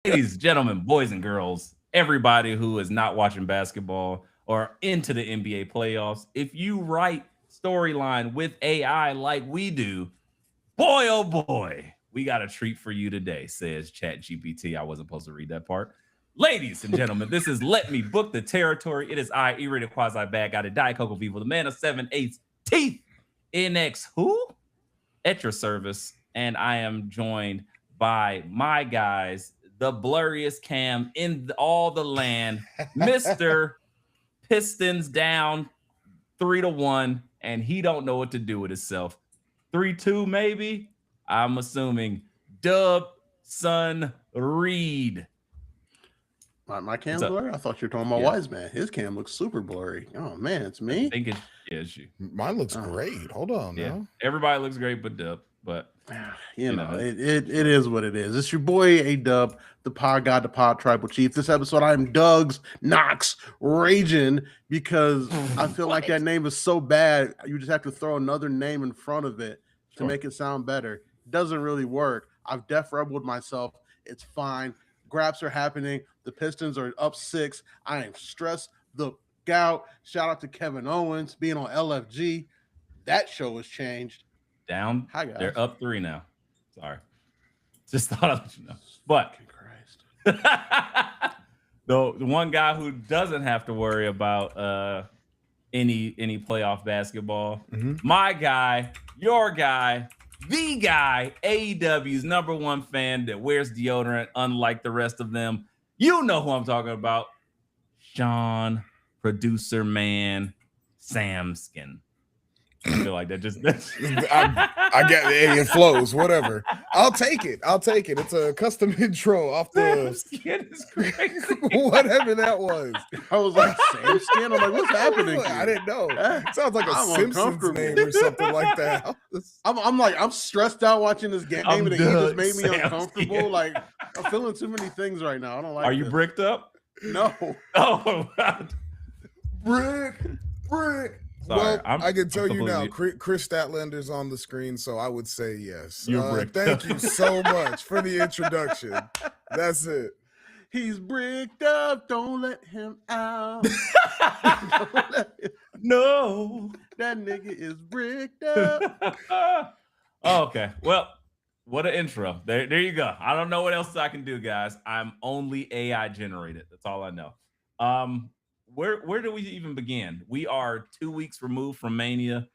Ladies, gentlemen, boys and girls, everybody who is not watching basketball or into the NBA playoffs, if you write storyline with AI like we do, boy, oh boy, we got a treat for you today, says ChatGPT. I wasn't supposed to read that part. Ladies and gentlemen, this is Let Me Book the Territory. It is I, E-rated quasi bad guy, the Diet Coco people, the man of 7/8 teeth, NX who? At your service. And I am joined by my guys, the blurriest cam in all the land, Mr. Pistons down 3-1, and he don't know what to do with himself. 3-2, maybe. I'm assuming Dub Son Reed. My cam's blurry? I thought you were talking about Wise Man. His cam looks super blurry. Oh, man, it's me? I think it's you. Mine looks great. Hold on now. Everybody looks great but Dub. But you know, it is what it is. It's your boy A-Dub, the pod god, the pod tribal chief. This episode, I am Doug's Knox raging because I feel like that name is so bad. You just have to throw another name in front of it to make it sound better. Doesn't really work. I've def rebelled myself. It's fine. Grabs are happening. The Pistons are up 6. I am stressed the out. Shout out to Kevin Owens being on LFG. That show has changed. Down. Hi, guys. They're up 3 now. Sorry. Just thought I'd let you know. But the one guy who doesn't have to worry about any playoff basketball, my guy, your guy, the guy, AEW's #1 fan that wears deodorant, unlike the rest of them. You know who I'm talking about. Sean, producer man, Samskin. I feel like that just I get it. It flows, whatever. I'll take it. It's a custom intro off the skin is crazy. Whatever that was. I was like, Sam Skin. I'm like, what's happening? I didn't know. It sounds like a Simpsons name or something like that. I'm stressed out watching this game, and it just made me uncomfortable. Skin. Like, I'm feeling too many things right now. I don't like. Are you bricked up? No. Oh, brick. Sorry, well, I can tell you now, Chris Statlander's on the screen, so I would say yes. Thank you so much for the introduction. That's it. He's bricked up. Don't let him out. No. That nigga is bricked up. Okay. Well, what an intro. There you go. I don't know what else I can do, guys. I'm only AI generated. That's all I know. Where do we even begin? We are 2 weeks removed from Mania.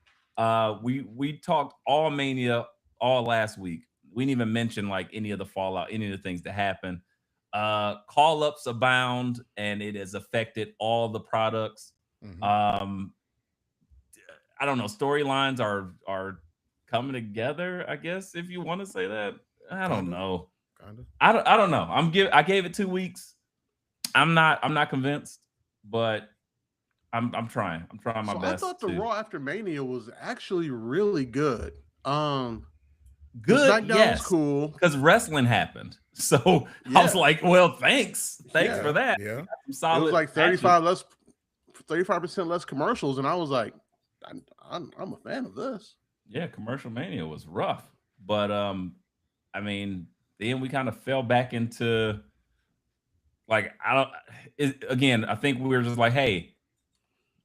We talked all Mania all last week. We didn't even mention like any of the fallout, any of the things that happened. Call-ups abound, and it has affected all the products. I don't know. Storylines are coming together, I guess, if you want to say that. I don't know. I don't know. I gave it 2 weeks. I'm not convinced. But I'm trying. I'm trying my best. I thought the Raw after Mania was actually really good. Good. SmackDown was cool because wrestling happened. So I was like, well, thanks for that. Yeah, solid. It was like 35% less commercials, and I was like, I'm a fan of this. Yeah, Commercial Mania was rough, but I mean, then we kind of fell back into. Like, I think we were just like, hey,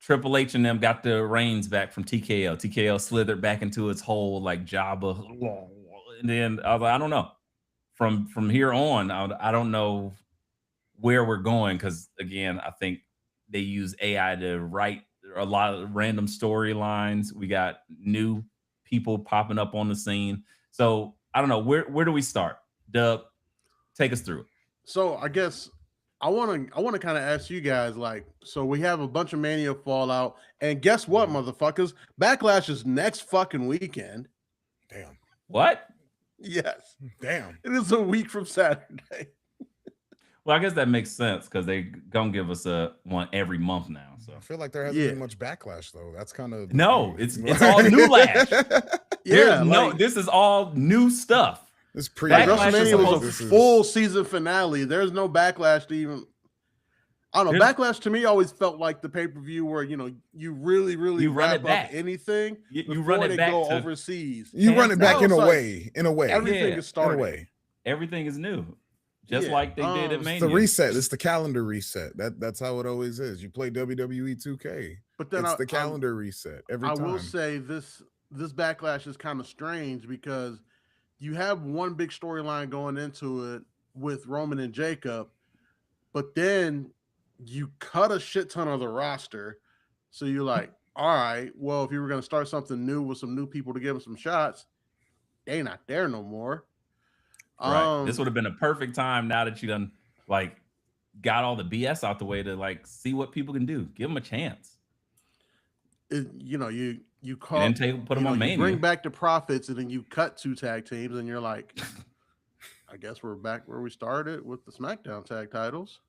Triple H and them got the reins back from TKO. TKO slithered back into its whole like Jabba. And then I was like, I don't know. From here on, I don't know where we're going because, again, I think they use AI to write a lot of random storylines. We got new people popping up on the scene. So I don't know. Where do we start? Dub, take us through it. So I guess I want to kind of ask you guys, like, so we have a bunch of Mania fallout, and guess what, motherfuckers? Backlash is next fucking weekend. Damn. What? Yes. Damn. It is a week from Saturday. Well, I guess that makes sense because they gonna give us one every month now. So I feel like there hasn't been much backlash though. That's kind of it's all new lash. This is all new stuff. This WrestleMania was a full season finale. There's no backlash to even. I don't know. Backlash to me always felt like the pay-per-view where you really run it back. Anything. You run it back go overseas. You run it back in a way. Everything is starting. Everything is new. just like they did at It's Mania. the reset. It's the calendar reset. That's how it always is. You play WWE 2K, but then it's the calendar reset every time. I will say this backlash is kind of strange because you have one big storyline going into it with Roman and Jacob, but then you cut a shit ton of the roster. So you're like, all right, well, if you were going to start something new with some new people to give them some shots, they not there no more. Right. This would have been a perfect time now that you done like got all the BS out the way to like see what people can do. Give them a chance. You call and then put them on Mania. You bring back the Profits and then you cut 2 tag teams and you're like, I guess we're back where we started with the SmackDown tag titles.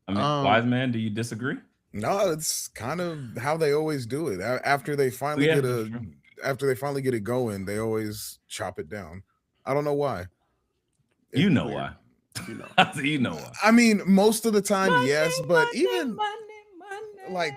I mean, Wise Man, do you disagree? No, it's kind of how they always do it. After they finally get it going, they always chop it down. I don't know why. Why. You know why. I mean, most of the time, yes, but even like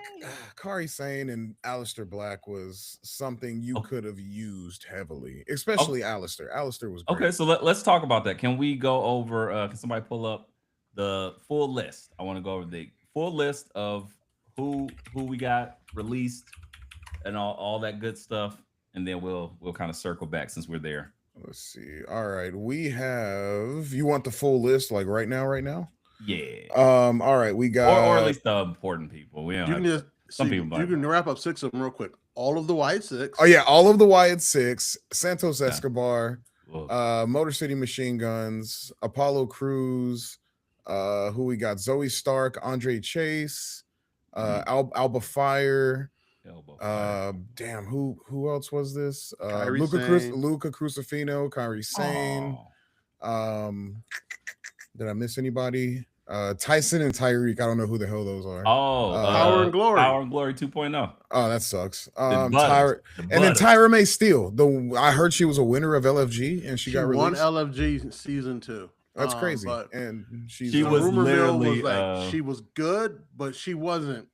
Kairi Sane and Aleister Black was something you could have used heavily, especially Aleister. Aleister was great. Okay, so let's talk about that. Can we go over? Can somebody pull up the full list? I want to go over the full list of who we got released and all that good stuff, and then we'll kind of circle back since we're there. Let's see. All right, we have. You want the full list like right now? Yeah. All right, we got, or at least the important people. We don't have some people. You can wrap up 6 of them real quick. All of the Wyatt 6. Oh yeah, all of the Wyatt 6. Santos Escobar, Motor City Machine Guns, Apollo Crews. Who we got? Zoe Stark, Andre Chase, Alba Fire. Damn, who else was this? Luca Crucifino, Kairi Sane. Did I miss anybody? Tyson and Tyreek. I don't know who the hell those are. Power and Glory. Power and Glory 2.0. Oh, that sucks. And then Tyra May Steele. I heard she was a winner of LFG and she got released. Won LFG season 2. That's crazy. And she was literally she was good, but she wasn't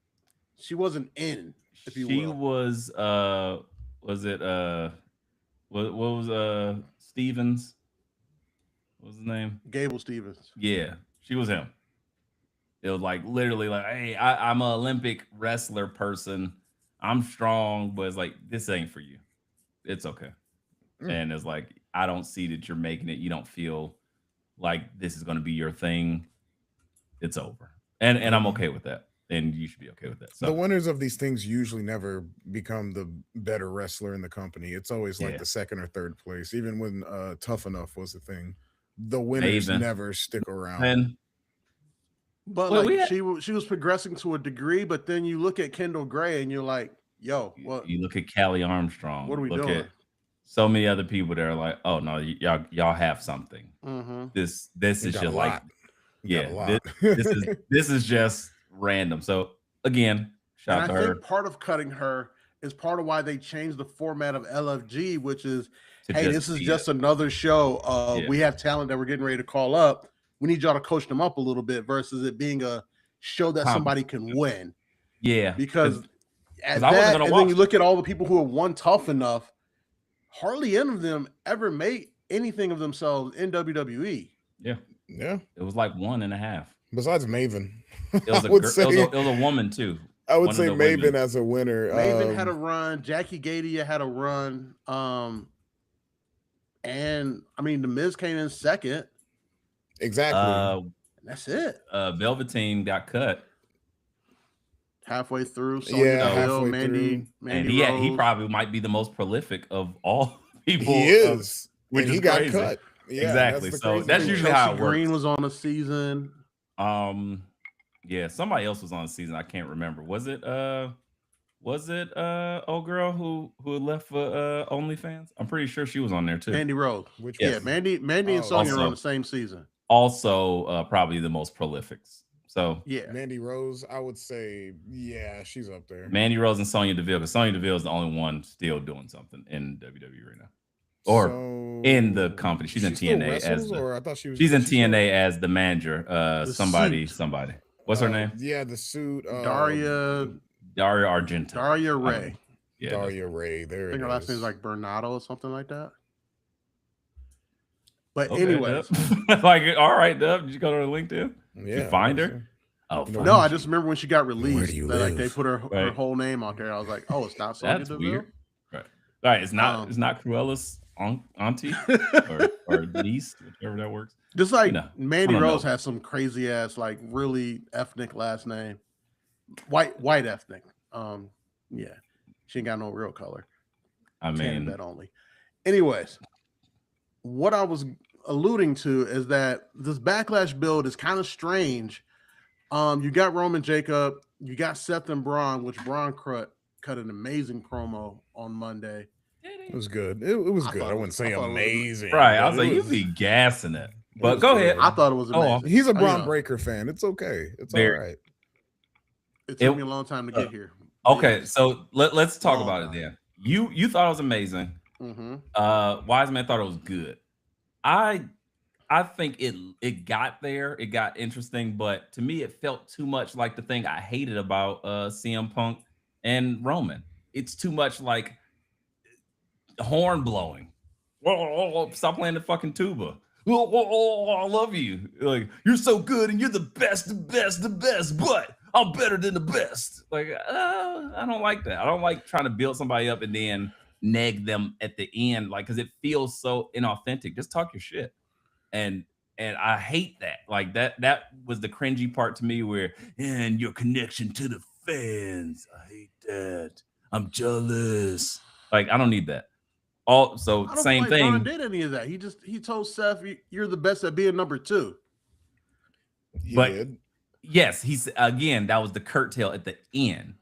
in. If you she will. Was it what was Stevens? What was his name? Gable Stevens. Yeah, she was him. It was like literally like, hey, I'm an Olympic wrestler person. I'm strong, but it's like, this ain't for you. It's okay. And it's like, I don't see that you're making it. You don't feel like this is going to be your thing. It's over. And I'm okay with that. And you should be okay with that. So the winners of these things usually never become the better wrestler in the company. It's always like the second or third place. Even when Tough Enough was the thing, the winners never stick around. But she was progressing to a degree. But then you look at Kendall Gray and you're like, yo, what? You look at Callie Armstrong. What are we doing? At so many other people that are like, oh no, y'all have something. This is just like, this is just random. So again, shout out to her. I think part of cutting her is part of why they changed the format of LFG, which is, hey, this is just another show. We have talent that we're getting ready to call up. We need y'all to coach them up a little bit versus it being a show that somebody can win. Yeah, because at that, and then you look at all the people who have won Tough Enough. Hardly any of them ever made anything of themselves in WWE. Yeah. It was like 1.5. Besides Maven. It was a woman too. I would say Maven as a winner. Maven had a run. Jackie Gadia had a run. And I mean, The Miz came in second. Exactly. That's it. Velveteen got cut halfway through. Halfway Mandy and he probably might be the most prolific of all people. He is. Which he got cut. Yeah, exactly. So that's usually how it works. Green was on a season. Yeah, somebody else was on the season. I can't remember. Was it old girl who left for OnlyFans? I'm pretty sure she was on there too. Mandy Rose. Mandy and Sonya were on the same season. Also, probably the most prolifics. So Mandy Rose, I would say, she's up there. Mandy Rose and Sonya Deville, because Sonya Deville is the only one still doing something in WWE right now, or in the company. She's in TNA she's in TNA as the manager. Somebody. What's her name? Yeah, the suit. Daria Argento. Daria Ray. Daria Ray. There. I think her last name is like Bernardo or something like that. But Okay, anyways, Dub. Like, all right, Dub, did you go to her LinkedIn? Did you find her? Oh, no, I just remember when she got released. Where do you that, live? Like they put her whole name out there. I was like, oh, it's not Sonya That's Deville. weird. Right. All right. It's not Cruella's auntie or niece, whichever that works. Just like Mandy Rose has some crazy ass, like really ethnic last name. White ethnic. Yeah. She ain't got no real color. I mean that only. Anyways, what I was alluding to is that this Backlash build is kind of strange. You got Roman Jacob, you got Seth and Braun, which Braun cut an amazing promo on Monday. It was good. It was good. I wouldn't say amazing. Right. I was like, you be gassing it. But go ahead. I thought it was amazing. He's a Braun Breaker fan. It's okay. It's all right. It took me a long time to get here. Okay, so let's talk about it then. You thought it was amazing. Mm-hmm. Wiseman thought it was good. I think it got there. It got interesting, but to me, it felt too much like the thing I hated about CM Punk and Roman. It's too much like horn blowing. Stop playing the fucking tuba. I love you. Like, you're so good and you're the best, but I'm better than the best. Like, I don't like that. I don't like trying to build somebody up and then nag them at the end, like, because it feels so inauthentic. Just talk your shit. And I hate that. Like, that was the cringy part to me, where, and your connection to the fans. I hate that. I'm jealous. Like, I don't need that. Also, same thing. Braun did any of that. He told Seth, "You're the best at being number 2." He did. Yes, he's again. That was the curtail at the end,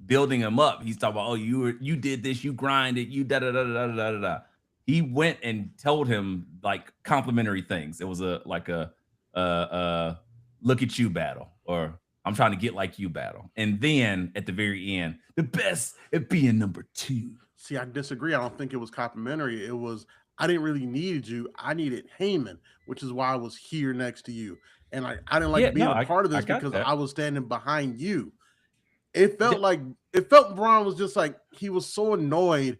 building him up. He's talking about, oh, you did this, you grinded, you da da da da da da da. He went and told him like complimentary things. It was a look at you battle, or I'm trying to get like you battle. And then at the very end, the best at being number 2. See, I disagree. I don't think it was complimentary. It was, I didn't really need you. I needed Heyman, which is why I was here next to you. And I didn't like being a part of this because I was standing behind you. It felt Braun was just like, he was so annoyed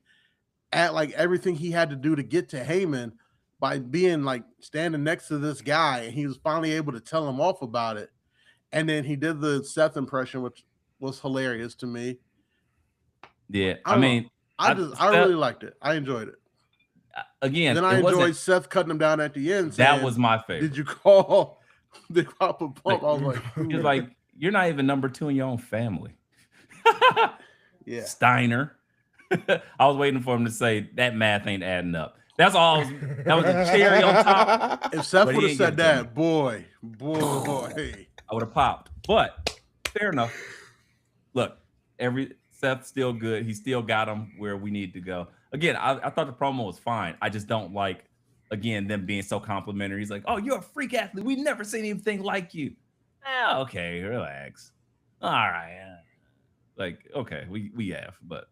at like everything he had to do to get to Heyman by being like standing next to this guy. And he was finally able to tell him off about it. And then he did the Seth impression, which was hilarious to me. Yeah. I really liked it. I enjoyed it. Again, then I enjoyed Seth cutting him down at the end. That was my favorite. Did you call the Papa Pump? I was like, you're like, you're not even number 2 in your own family. Yeah. Steiner. I was waiting for him to say that math ain't adding up. That's all. That was a cherry on top. If Seth would have said that, boy, I would have popped. But fair enough. Look, Seth's still good. He still got him where we need to go. Again, I thought the promo was fine. I just don't like, again, them being so complimentary. He's like, oh, you're a freak athlete. We've never seen anything like you. Okay, relax. All right. Like, okay, we have, but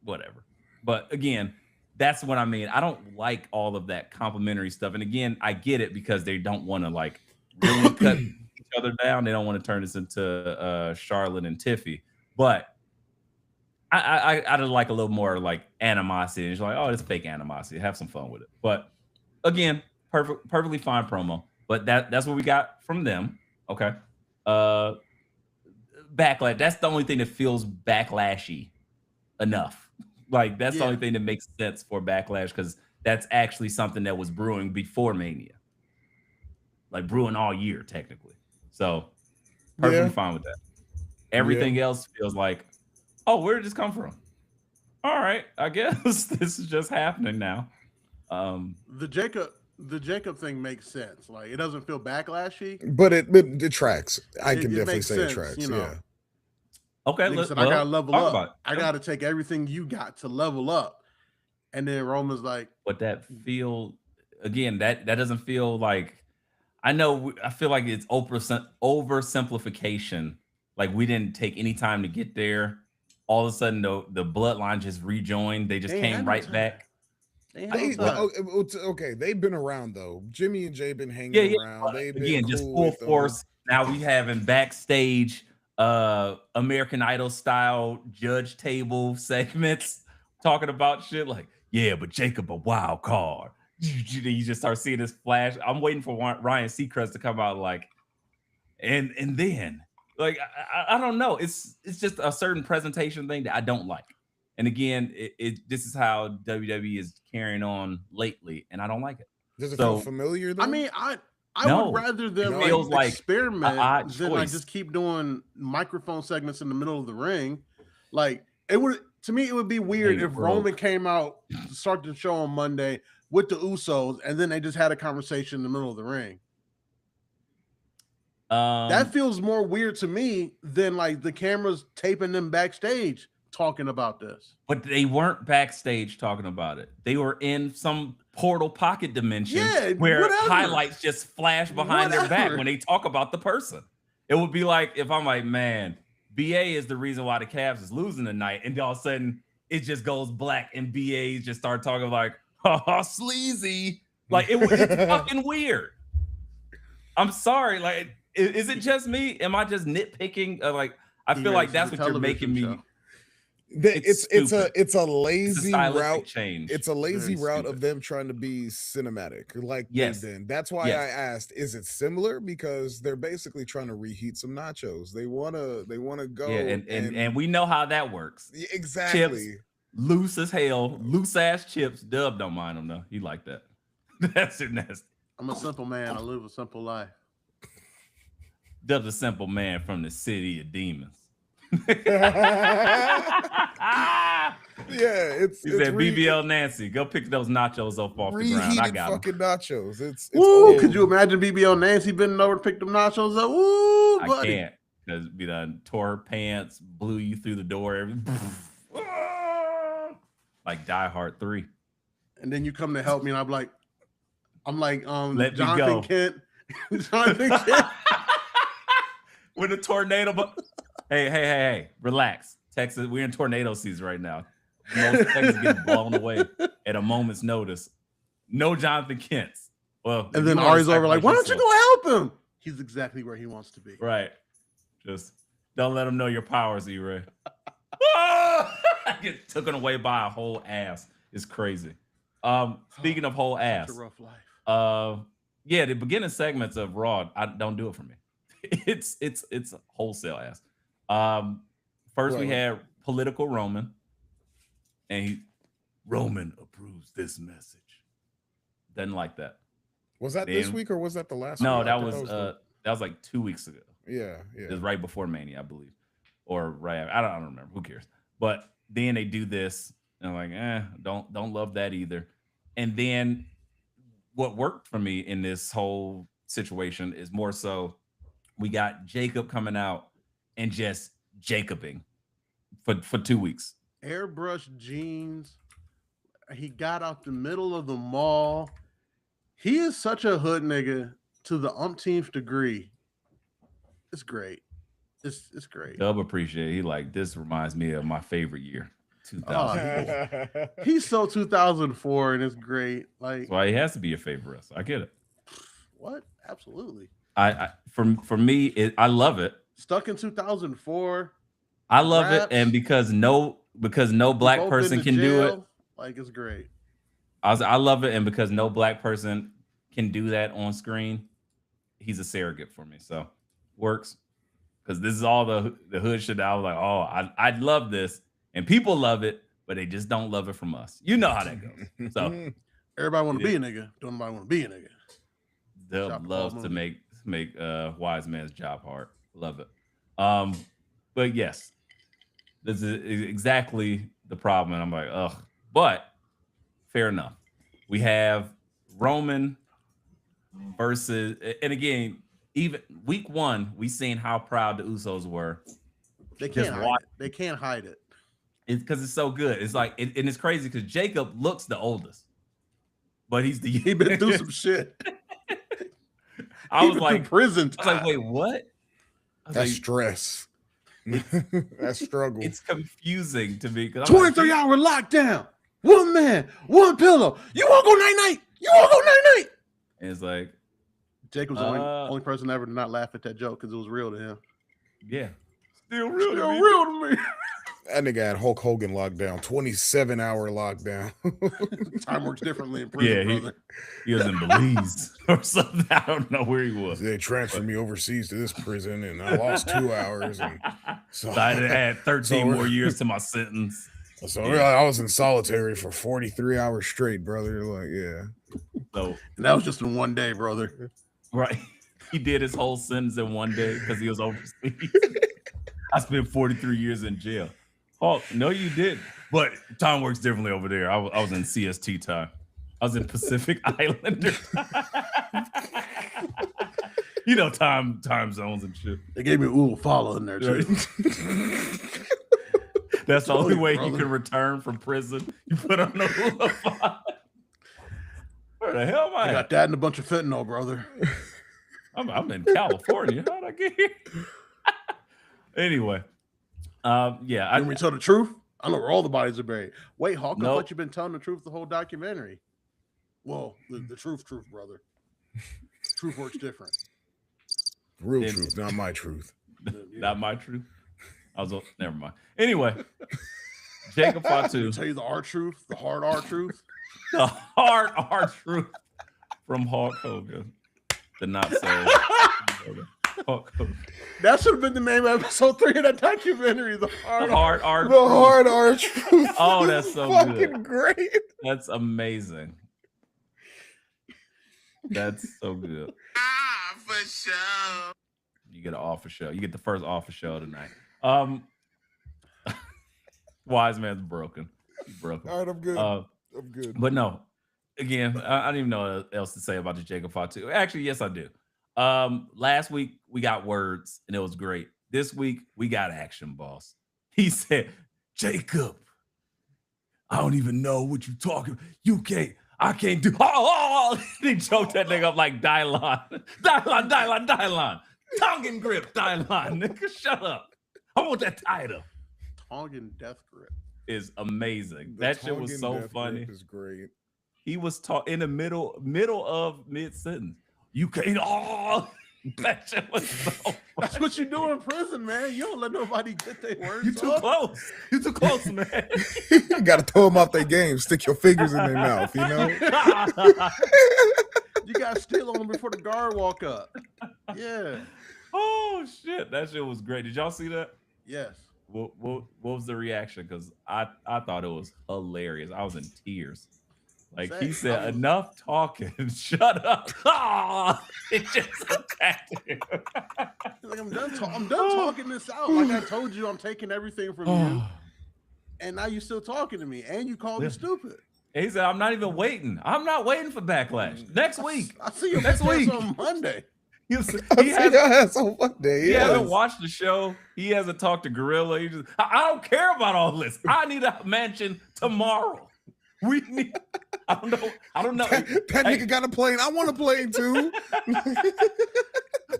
whatever. But again, that's what I mean. I don't like all of that complimentary stuff. And again, I get it because they don't want to like really cut each other down. They don't want to turn this into Charlotte and Tiffy. But I'd like a little more like animosity. It's like, oh, it's fake animosity. Have some fun with it. But again, perfectly fine promo. But that's what we got from them. Okay. Backlash. That's the only thing that feels backlashy enough. Like that's the only thing that makes sense for Backlash, because that's actually something that was brewing before Mania. Like brewing all year, technically. So perfectly fine with that. Everything else feels like, oh, where did this come from? All right, I guess this is just happening now. The Jacob thing makes sense. Like it doesn't feel backlashy, but it tracks. I can definitely say it tracks. You know? Yeah. Okay, I gotta level up. I gotta take everything you got to level up. And then Roman's like, but that feel again, that doesn't feel like, I feel like it's oversimplification. Like we didn't take any time to get there. All of a sudden, the bloodline just rejoined. They just came right back. Okay, they've been around though. Jimmy and Jay been hanging around. They've been just full force. Now we having backstage American Idol style judge table segments talking about shit like, yeah, but Jacob a wild card. you just start seeing this flash. I'm waiting for Ryan Seacrest to come out like, and then like I don't know. It's just a certain presentation thing that I don't like. And again, this is how WWE is carrying on lately, and I don't like it. Does it feel familiar though? I mean, I No. would rather them It feels like experiment an odd than like choice. just keep doing microphone segments in the middle of the ring. Like it would, to me, it would be weird if Roman came out to start the show on Monday with the Usos, and then they just had a conversation in the middle of the ring. That feels more weird to me than like the cameras taping them backstage talking about this. But they weren't backstage talking about it. They were in some portal pocket dimension where highlights just flash behind their back when they talk about the person. It would be like if I'm like, man, BA is the reason why the Cavs is losing tonight, and all of a sudden it just goes black and BA just start talking like, oh, sleazy. Like it's fucking weird. I'm sorry. Like, is it just me? Am I just nitpicking? Like, I feel like that's what you're making me. It's a lazy route change. It's a lazy route of them trying to be cinematic, like they've been. That's why I asked, is it similar? Because they're basically trying to reheat some nachos. They wanna go. Yeah, and we know how that works. Exactly. Chips, loose as hell, loose ass chips. Dub don't mind them though. He like that. That's it. Nasty. I'm a simple man. I live a simple life. Dub's a simple man from the city of demons. He said BBL Nancy, go pick those nachos up off the ground. I got fucking nachos. It's Woo, could you imagine BBL Nancy bending over to pick them nachos up? Woo, buddy. I can't, because we done tore her pants, blew you through the door, like Die Hard 3. And then you come to help me, and I'm like let Jonathan me go. Kent. Jonathan Kent. With a tornado, but hey, relax. Texas, we're in tornado season right now. Most Texas getting blown away at a moment's notice. No Jonathan Kent's. Well, and then Ari's over like, why don't you go help him? He's exactly where he wants to be. Right. Just don't let him know your powers, E-Ray. I get taken away by a whole ass. It's crazy. Speaking of whole ass, such a rough life. The beginning segments of Raw, I don't do it for me. It's wholesale ass. First we had political Roman, and Roman approves this message. Doesn't like that. Was that this week or was that the last? No, week? that was like 2 weeks ago. Yeah. It was right before Mania, I believe, or right after. I don't remember. Who cares? But then they do this, and I'm like, don't love that either. And then what worked for me in this whole situation is more so we got Jacob coming out and just Jacobing for 2 weeks. Airbrush jeans. He got out the middle of the mall. He is such a hood nigga to the umpteenth degree. It's great. It's great. Dub appreciate it. He like, this reminds me of my favorite year, 2004. He's so 2004, and it's great. Like, that's why he has to be your favorite. I get it. What? Absolutely. For me, I love it. Stuck in 2004. I love it, and because no black person can do it. Like, it's great. I love it, and because no black person can do that on screen, he's a surrogate for me. So works, because this is all the hood shit that I was like, oh, I'd love this, and people love it, but they just don't love it from us. You know how that goes. So everybody want to be a nigga. Don't nobody want to be a nigga. Dub loves to make wise man's job hard. Love it. But yes, this is exactly the problem. And I'm like, ugh. But fair enough. We have Roman versus, and again, even week 1, we seen how proud the Usos were. They can't hide it. They can't hide it. It's because it's so good. It's like, and it's crazy because Jacob looks the oldest, but he been through some shit. I was like, prison. I was like, wait, what? That's like, stress. That's struggle. It's confusing to me. 23-hour lockdown. One man, one pillow. You won't go night-night. You won't go night-night. And it's like, Jacob's the only person ever to not laugh at that joke because it was real to him. Yeah. Still real to me. That nigga had Hulk Hogan locked down, 27-hour lockdown. Time works differently in prison, Yeah, brother. he was in Belize or something. I don't know where he was. They transferred me overseas to this prison, and I lost 2 hours. And so I had to add 13 more years to my sentence. So I was in solitary for 43 hours straight, brother. Like, yeah. So and that was just in one day, brother. Right. He did his whole sentence in one day because he was overseas. I spent 43 years in jail. Oh, no, you did. But time works differently over there. I was in CST time. I was in Pacific Islander time. You know, time zones and shit. They gave me Follow in there, too. Right. That's the only way you can return from prison. You put on the Follow. Where the hell am I? I got that and a bunch of fentanyl, brother. I'm in California. How'd I get here? Anyway. Yeah. Can we tell the truth? I know where all the bodies are buried. Wait, Hawk, nope. I thought you've been telling the truth the whole documentary. Well, the truth, brother. Truth works different. Real truth, not my truth. Not my truth. Never mind. Anyway, Jacob Fatu. Tell you the R truth, the hard R truth. The hard R truth from Hulk Hogan. The not so Hulk Hogan. That should have been the name of episode 3 of that documentary. The hard R. The hard R truth. Oh, that's so fucking great. That's amazing. That's so good. For sure. You get an offer show. You get the first offer show tonight. Wise man's broken. He's broken. All right, I'm good. I'm good. But no, again, I don't even know what else to say about the Jacob Fatu. Actually, yes, I do. Last week we got words and it was great. This week we got action, boss. He said, Jacob, I don't even know what you're talking. I can't do. Oh, he choked that nigga up like Dylon. Tongue grip, Dylon. Nigga, shut up. I want that title. Tongan death grip is amazing. That shit was so funny. Is great. He was in the middle of mid sentence. You can't. Oh, that shit was so funny. That's what you do in prison, man. You don't let nobody get their words. You too close. You too close, man. You gotta throw them off their game. Stick your fingers in their mouth. You know. You gotta steal on them before the guard walk up. Yeah. Oh shit, that shit was great. Did y'all see that? Yes. What was the reaction? Because I thought it was hilarious. I was in tears. Like he said, enough talking. Shut up. Oh, it just attacked him. Like, I'm done talking this out. Like I told you, I'm taking everything from you. And now you're still talking to me. And you called me stupid. He said, I'm not even waiting. I'm not waiting for backlash. Next week. I see you next week on Monday. He hasn't watched the show. He hasn't talked to Gorilla. I don't care about all this. I need a mansion tomorrow. We need. I don't know. That nigga got a plane. I want a plane too.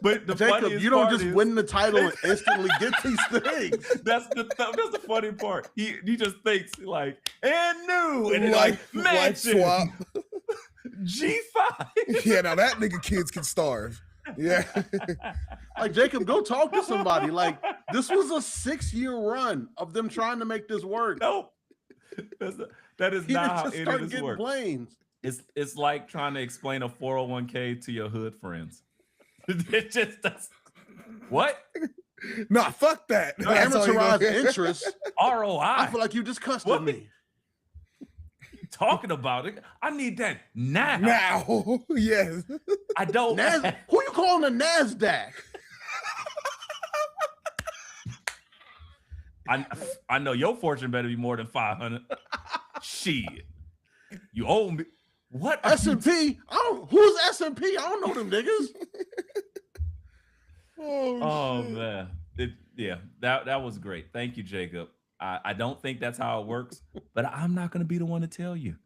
But Jacob, you don't just win the title and instantly get these things. That's the funny part. He just thinks like and new and like mansion swap. G5. Yeah, now that nigga kids can starve. Yeah. Like Jacob, go talk to somebody. Like this was a 6-year run of them trying to make this work. Nope. That is not how any of this works. Planes. It's like trying to explain a 401k to your hood friends. It just does. What? Nah, fuck that. No, amortized interest. ROI. I feel like you just cussed at me. Talking about it. I need that now. Now. Yes. I don't. Who you calling a NASDAQ? I know your fortune better be more than 500. Shit. You owe me. What? S&P? Who's S&P? I don't know them niggas. Oh man. That was great. Thank you, Jacob. I don't think that's how it works, but I'm not gonna be the one to tell you.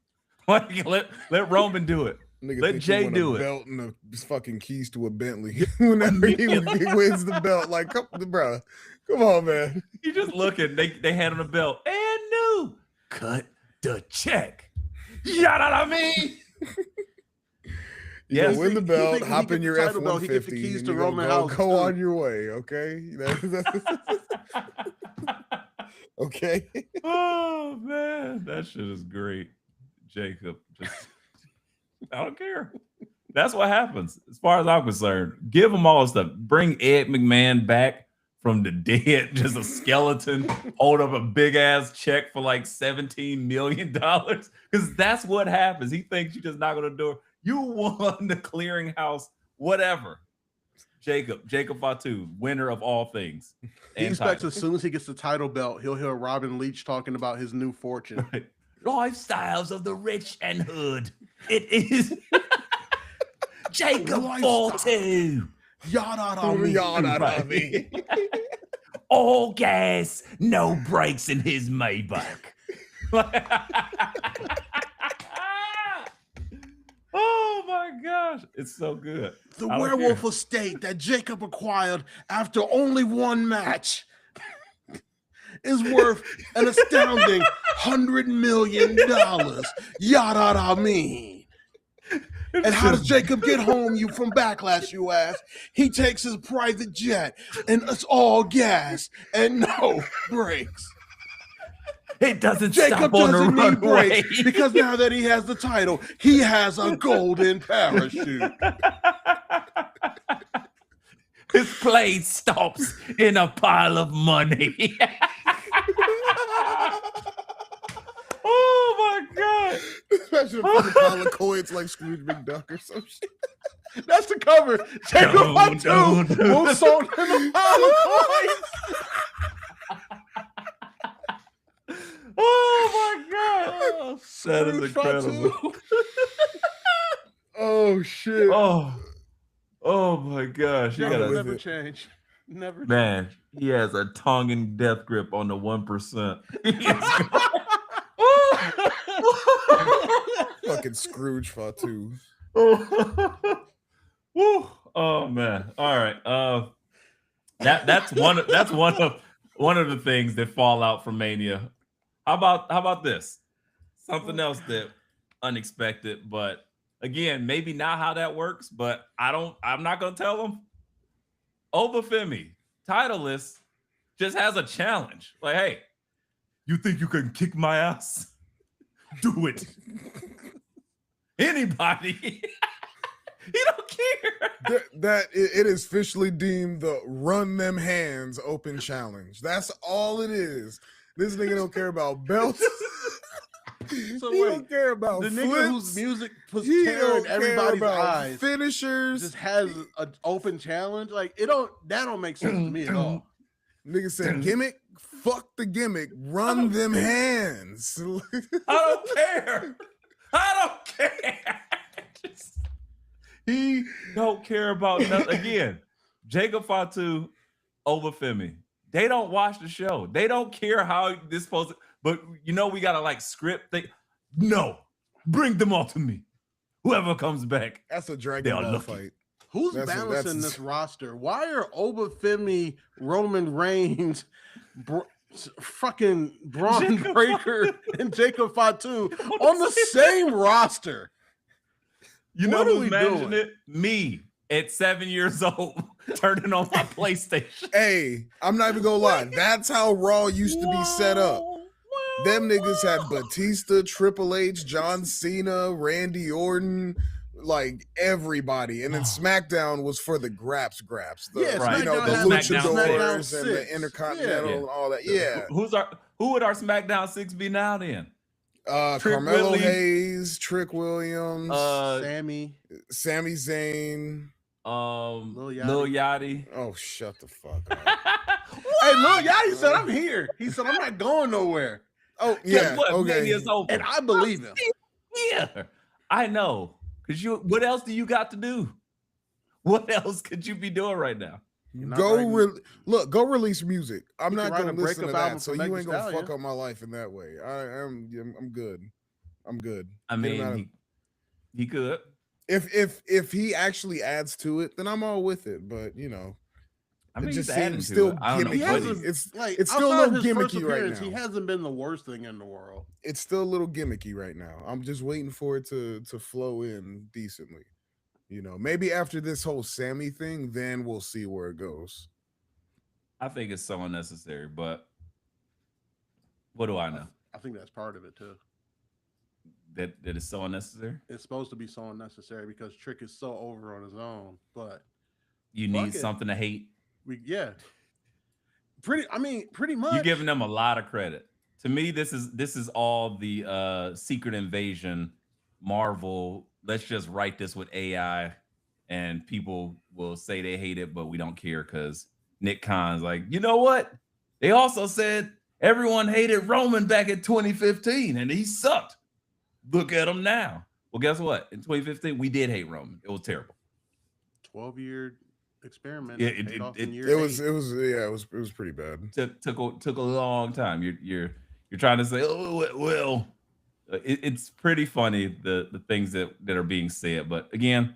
Let Roman do it. Nigga let Jay do it. Belt and the fucking keys to a Bentley. Whenever he wins the belt, like, come on, man. You just looking. They had on a belt and new. Cut the check. You know what I mean? Yeah, win the belt, hop in your F-150, and go on your way, okay? Okay. Oh man, that shit is great. Jacob, just I don't care. That's what happens, as far as I'm concerned. Give them all stuff. Bring Ed McMahon back from the dead, just a skeleton, hold up a big ass check for like $17 million. Because that's what happens. He thinks you just knock on the door. You won the clearinghouse, whatever. Jacob Fatu, winner of all things. He expects as soon as he gets the title belt, he'll hear Robin Leach talking about his new fortune. Right. Lifestyles of the rich and hood. It is Jacob Fatu. Yada me. All gas, no brakes in his Maybach. Oh my gosh, it's so good. The werewolf estate that Jacob acquired after only one match is worth an astounding $100 million. Yada me. And how does Jacob get home? You from Backlash, you ask. He takes his private jet, and it's all gas and no brakes. It doesn't Jacob stop on the doesn't need runway. brakes because now that he has the title, he has a golden parachute. His plane stops in a pile of money. Oh my god! Imagine a fucking pile of coins like Scrooge McDuck or some shit. That's the cover. Jacob Fatu will sold in a pile of coins. Oh my god! That is incredible. Oh shit! Oh my gosh! You gotta Never change. Never. Man, he has a Tongan death grip on the 1%. Fucking Scrooge Fatu. Woo. Oh man. All right. That's one of the things that fall out from Mania. How about this? Something else that unexpected, but again, maybe not how that works, but I'm not gonna tell them. Obafemi, titleless, just has a challenge. Like, hey, you think you can kick my ass? Do it. Anybody. He don't care. It is officially deemed the run them hands open challenge. That's all it is. This nigga don't care about belts. So He don't care about the flips. nigga whose music was He tearing don't care everybody's about eyes finishers. just has an open challenge. Like that don't make sense to me at all. Nigga said gimmick. Fuck the gimmick. Run them hands. I don't care. I don't care. He don't care about nothing. Again, Jacob Fatu, Obafemi. They don't watch the show. They don't care how this supposed to, but we gotta like script. No, bring them all to me. Whoever comes back. That's a Dragon Ball fight. Who's balancing this roster? Why are Obafemi, Roman Reigns, fucking Braun Breaker, and Jacob Fatu on the same roster? You know who's managing it? Me at 7 years old, turning on my PlayStation. Hey, I'm not even gonna lie. That's how Raw used to be set up. Them niggas had Batista, Triple H, John Cena, Randy Orton, like everybody. And then SmackDown was for the Graps. The Luchadors and the Intercontinental and all that. Yeah. Who would our SmackDown 6 be now then? Carmelo Hayes, Trick Williams, Sami Zayn, Lil Yachty. Oh, shut the fuck up. Hey, Lil Yachty said, I'm here. He said, I'm not going nowhere. Oh, yeah. Okay. And I believe him. Yeah. I know. Because what else do you got to do? What else could you be doing right now? Go release music. I'm not gonna listen to that, so you ain't gonna fuck up my life in that way. I'm good. I mean, he could. If he actually adds to it, then I'm all with it. But I mean, it just seems seems still gimmicky. It's still a little gimmicky right now. He hasn't been the worst thing in the world. It's still a little gimmicky right now. I'm just waiting for it to flow in decently. Maybe after this whole Sammy thing, then we'll see where it goes. I think it's so unnecessary, but What do I know? I think that's part of it too. That is so unnecessary. It's supposed to be so unnecessary because Trick is so over on his own. But You need something to hate. Pretty much. You're giving them a lot of credit. To me, this is all the Secret Invasion, Marvel. Let's just write this with AI, and people will say they hate it, but we don't care because Nick Khan's like, you know what? They also said everyone hated Roman back in 2015, and he sucked. Look at him now. Well, guess what? In 2015, we did hate Roman. It was terrible. 12-year experiment. It was pretty bad. Took a long time. You're trying to say, oh well, it's pretty funny the things that are being said. But again,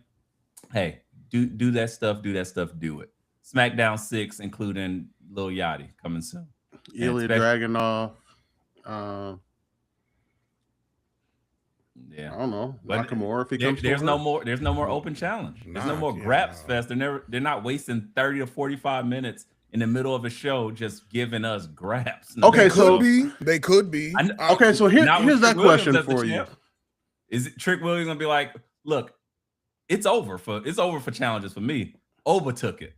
hey, do that stuff. Do it. SmackDown 6, including Lil Yachty, coming soon. Ilya Dragunov. Yeah, I don't know. Nakamura, if he comes there's no more open challenge. There's no more Graps Fest. They're not wasting 30 to 45 minutes in the middle of a show just giving us graps. Okay, they could be. Okay, so here's that question for you. Is it Trick Williams gonna be like, look, it's over for challenges for me. Oba took it.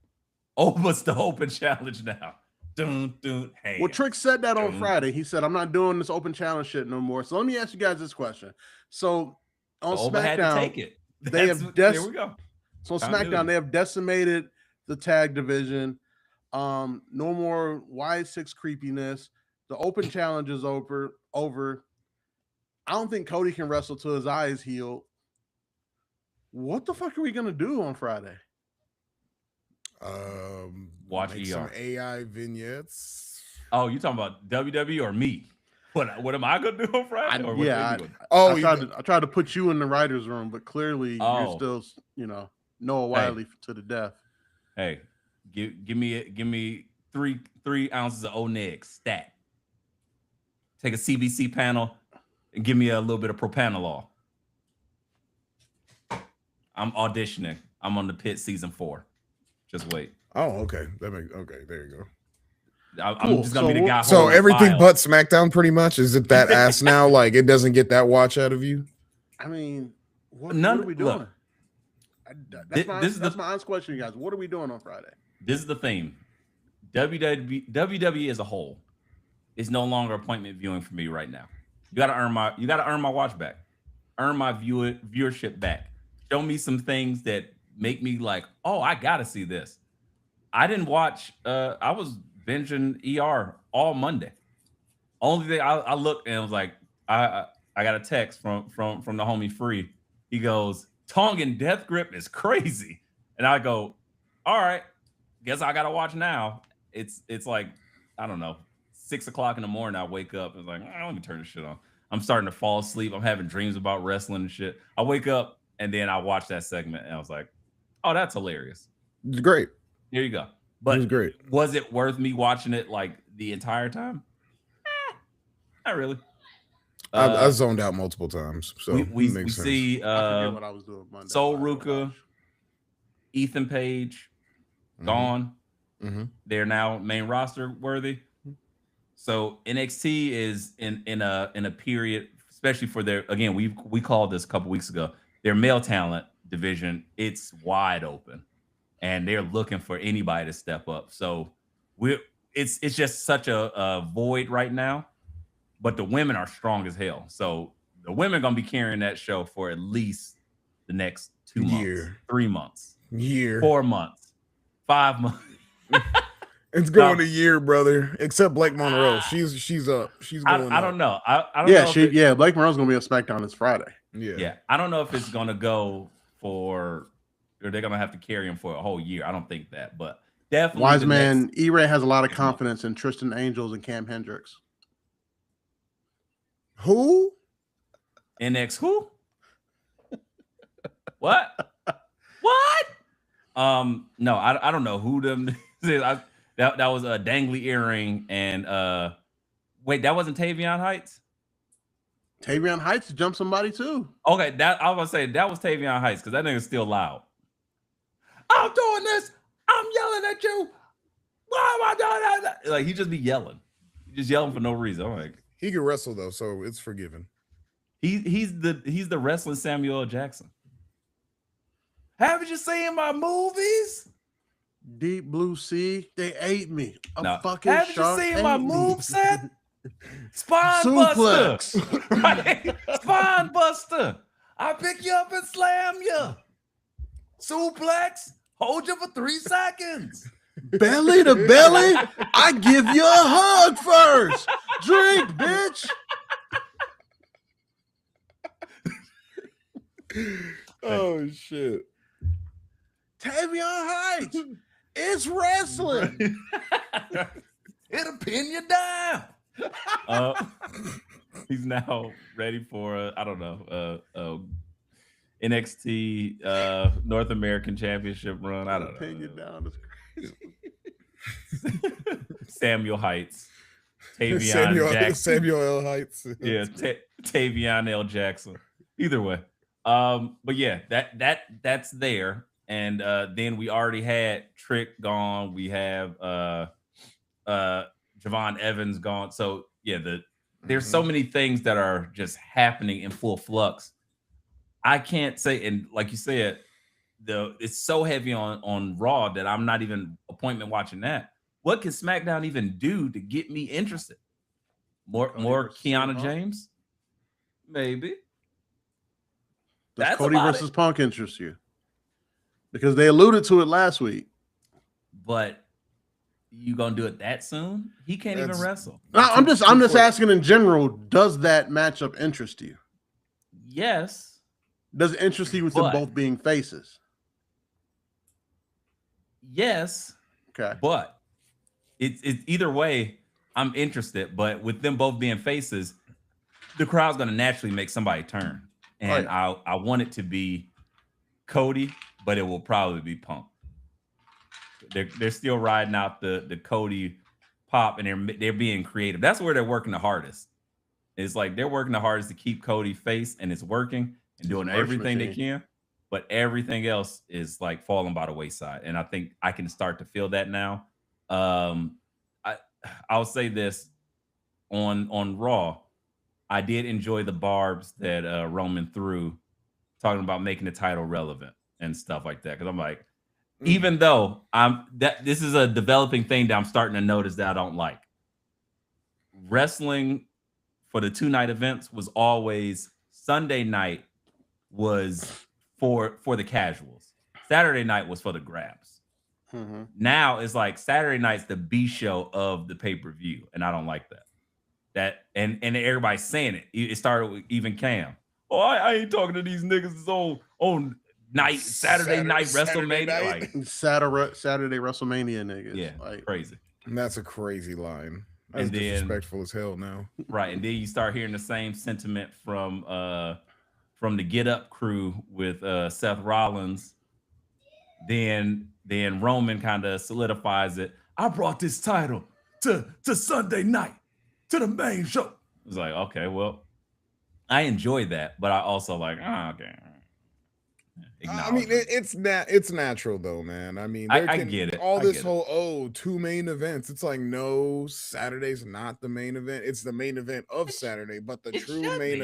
Oba's the open challenge now. Hey. Well, Trick said that on Friday. He said, I'm not doing this open challenge shit no more. So let me ask you guys this question. So on SmackDown, had to take it. There we go. So on SmackDown, they have decimated the tag division. No more Y6 creepiness. The open challenge is over. I don't think Cody can wrestle till his eye is healed. What the fuck are we gonna do on Friday? Watch some AI vignettes. Oh, you talking about WWE or me? What am I gonna do on Friday? I tried to put you in the writer's room, but clearly you're still, Noah Wiley to the death. Hey, give me 3 ounces of Oneg stat. Take a CBC panel and give me a little bit of propanolol. I'm auditioning. I'm on the Pit season 4. Just wait. Oh, okay. Okay. There you go. I'm just gonna be the guy. So everything but SmackDown, pretty much. Is it that ass now? Like it doesn't get that watch out of you? I mean, what are we doing? That's my honest question, you guys. What are we doing on Friday? This is the theme. WWE as a whole is no longer appointment viewing for me right now. You gotta earn my watch back. Earn my viewership back. Show me some things that make me like, oh, I gotta see this. I didn't watch. I was binging ER all Monday. Only thing I looked and was like, I got a text from the homie Free. He goes, Tongan Death Grip is crazy, and I go, all right, guess I gotta watch now. It's like, I don't know, 6 o'clock in the morning. I wake up and like, let me turn this shit on. I'm starting to fall asleep. I'm having dreams about wrestling and shit. I wake up and then I watch that segment and I was like, oh, that's hilarious. It's great. Here you go. But it was great. Was it worth me watching it like the entire time? Not really. I zoned out multiple times. So we see I forget what I was doing Monday. Sol Ruka, Ethan Page, gone. Mm-hmm. They're now main roster worthy. So NXT is in a period, especially for their, again, we called this a couple weeks ago, their male talent division. It's wide open, and they're looking for anybody to step up. So it's just such a void right now. But the women are strong as hell. So the women are gonna be carrying that show for at least the next 2 months, 3 months, 4 months, 5 months. It's going a year, brother. Except Blake Monroe. She's up. She's going. I don't know. I don't know. Blake Monroe's gonna be on SmackDown this Friday. Yeah. I don't know if it's gonna go or they're gonna have to carry him for a whole year. I don't think that, but definitely. Wise man E-Ray has a lot of confidence in Tristan Angels and Cam Hendricks. Who? NX who? What? No, I don't know who them is. That was a dangly earring and wait, that wasn't Tavion Heights? Tavion Heights jumped somebody too. Okay, that I was gonna say that was Tavion Heights because that nigga's still loud. I'm doing this. I'm yelling at you. Why am I doing that? Like he just be yelling. He just yelling for no reason. I'm like, He can wrestle though, so it's forgiven. He's the wrestling Samuel L. Jackson. Haven't you seen my movies? Deep Blue Sea, they ate me. A No. fucking Haven't you shark seen my ate me. moveset? Spine Buster. Suplex. Right? Spine Buster. I pick you up and slam you. Suplex. Hold you for 3 seconds. Belly to belly, I give you a hug first. Drink, bitch. Oh shit. Tavion Heights. It's wrestling. It'll pin you down. He's now ready for I don't know NXT North American Championship run. I don't know. Pin you down. That's crazy. Samuel Heights. Tavion Samuel L. Heights. Yeah, Tavion L. Jackson. Either way. But yeah, that's there. And then we already had Trick gone. We have Javon Evans gone. So yeah, there's so many things that are just happening in full flux. I can't say, and like you said, it's so heavy on Raw that I'm not even appointment watching that. What can SmackDown even do to get me interested? More Kiana James? Maybe. Does That's Cody about versus it. Punk interest you? Because they alluded to it last week. But you gonna do it that soon? He can't even wrestle. No, I'm just asking in general. Does that matchup interest you? Yes. Does it interest you with them both being faces? Yes. Okay. But it's either way, I'm interested. But with them both being faces, the crowd's gonna naturally make somebody turn. And I want it to be Cody, but it will probably be Punk. They're still riding out the Cody pop, and they're being creative. That's where they're working the hardest. It's like they're working the hardest to keep Cody face, and it's working and doing everything they can. But everything else is like falling by the wayside, and I think I can start to feel that now. I'll say this on Raw. I did enjoy the barbs that Roman threw, talking about making the title relevant and stuff like that. Because I'm like, even though this is a developing thing that I'm starting to notice that I don't like. Wrestling for the 2-night events was always Sunday night was for the casuals. Saturday night was for the grabs. Mm-hmm. Now it's like Saturday night's the B show of the pay-per-view, and I don't like that. And everybody's saying it. It started with even Cam. Oh, I ain't talking to these niggas on night Saturday night WrestleMania. Like Saturday WrestleMania niggas. Yeah, like crazy. And that's a crazy line. That's And then, disrespectful as hell now. Right. And then you start hearing the same sentiment from the Get Up crew with Seth Rollins. Then Roman kind of solidifies it. I brought this title to Sunday night, to the main show. It's like, okay, well, I enjoy that, but I also like, okay. I mean, it's natural though, man. I mean, I get it. All this whole 2 main events. It's like, no, Saturday's not the main event. It's the main event of Saturday, but the true main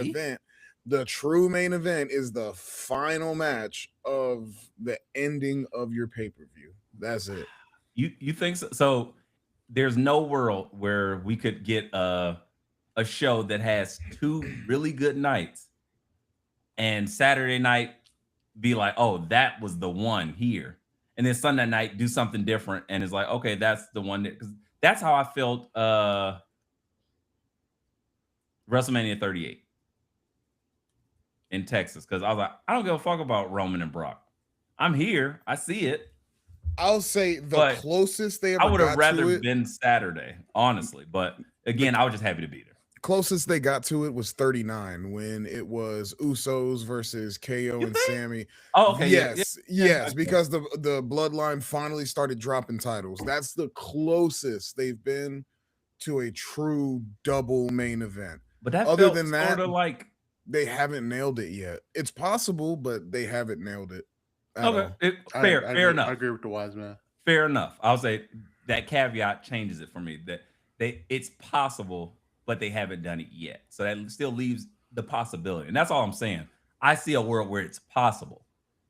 event is the final match of the ending of your pay-per-view. That's it. You think so? So there's no world where we could get a show that has 2 really good nights and Saturday night be like, oh, that was the one here. And then Sunday night do something different. And it's like, okay, that's the one because that's how I felt WrestleMania 38 in Texas. Because I was like, I don't give a fuck about Roman and Brock. I'm here. I see it. I'll say the closest they ever I would have rather to it, been Saturday, honestly. But again, I was just happy to be there. Closest they got to it was 39 when it was Usos versus KO and Sammy. Oh, okay. Yes, yes, okay. Because the bloodline finally started dropping titles. That's the closest they've been to a true double main event. But that other than that, sort of like they haven't nailed it yet. It's possible, but they haven't nailed it. Okay, fair enough. I agree with the wise man. Fair enough. I'll say that caveat changes it for me. That it's possible, but they haven't done it yet. So that still leaves the possibility. And that's all I'm saying. I see a world where it's possible.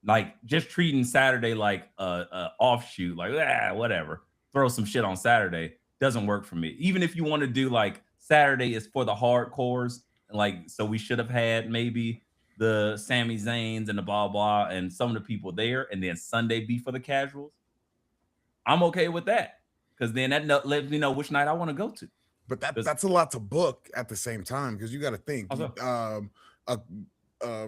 Like just treating Saturday like a offshoot, like whatever, throw some shit on Saturday doesn't work for me. Even if you want to do like Saturday is for the hardcores, like so we should have had maybe the Sami Zayn's and the blah blah and some of the people there, and then Sunday be for the casuals. I'm okay with that because then that lets me know which night I want to go to. But that's a lot to book at the same time because you got to think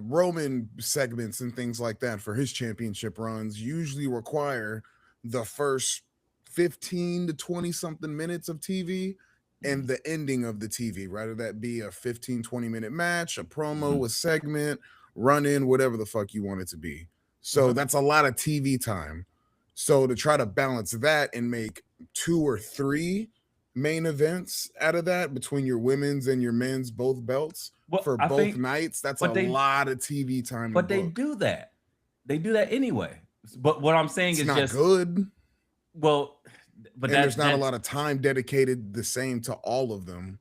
Roman segments and things like that for his championship runs usually require the first 15 to 20 something minutes of TV and the ending of the TV, rather that be a 15-20 minute match, a promo, a segment, run in, whatever the fuck you want it to be. So that's a lot of TV time. So to try to balance that and make 2 or 3 main events out of that between your women's and your men's both belts for both nights, that's a lot of TV time. But they do that. They do that anyway. But what I'm saying is not just good. Well, but there's not a lot of time dedicated the same to all of them.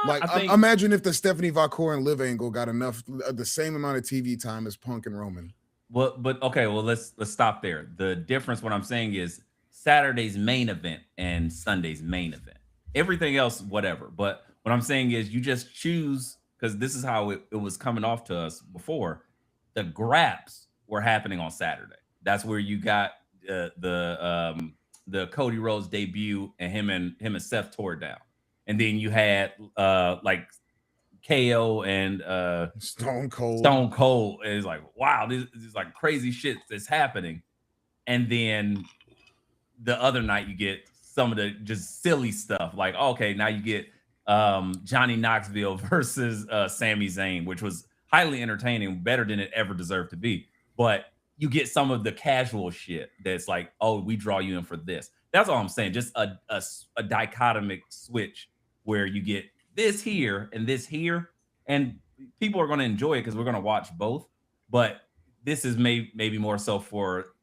Like, imagine if the Stephanie Vakor and Liv angle got enough, the same amount of TV time as Punk and Roman. Well, but okay, well let's stop there. The difference, what I'm saying is Saturday's main event and Sunday's main event. Everything else, whatever. But what I'm saying is you just choose, because this is how it was coming off to us before. The graps were happening on Saturday. That's where you got the Cody Rhodes debut and him and Seth tore it down. And then you had like KO and Stone Cold. Stone Cold is like, wow, this is like crazy shit that's happening. And then the other night you get some of the just silly stuff. Like, okay, now you get Johnny Knoxville versus Sami Zayn, which was highly entertaining, better than it ever deserved to be. But you get some of the casual shit that's like, oh, we draw you in for this. That's all I'm saying. Just a dichotomic switch where you get this here and this here, and people are going to enjoy it because we're going to watch both. But this is maybe more so for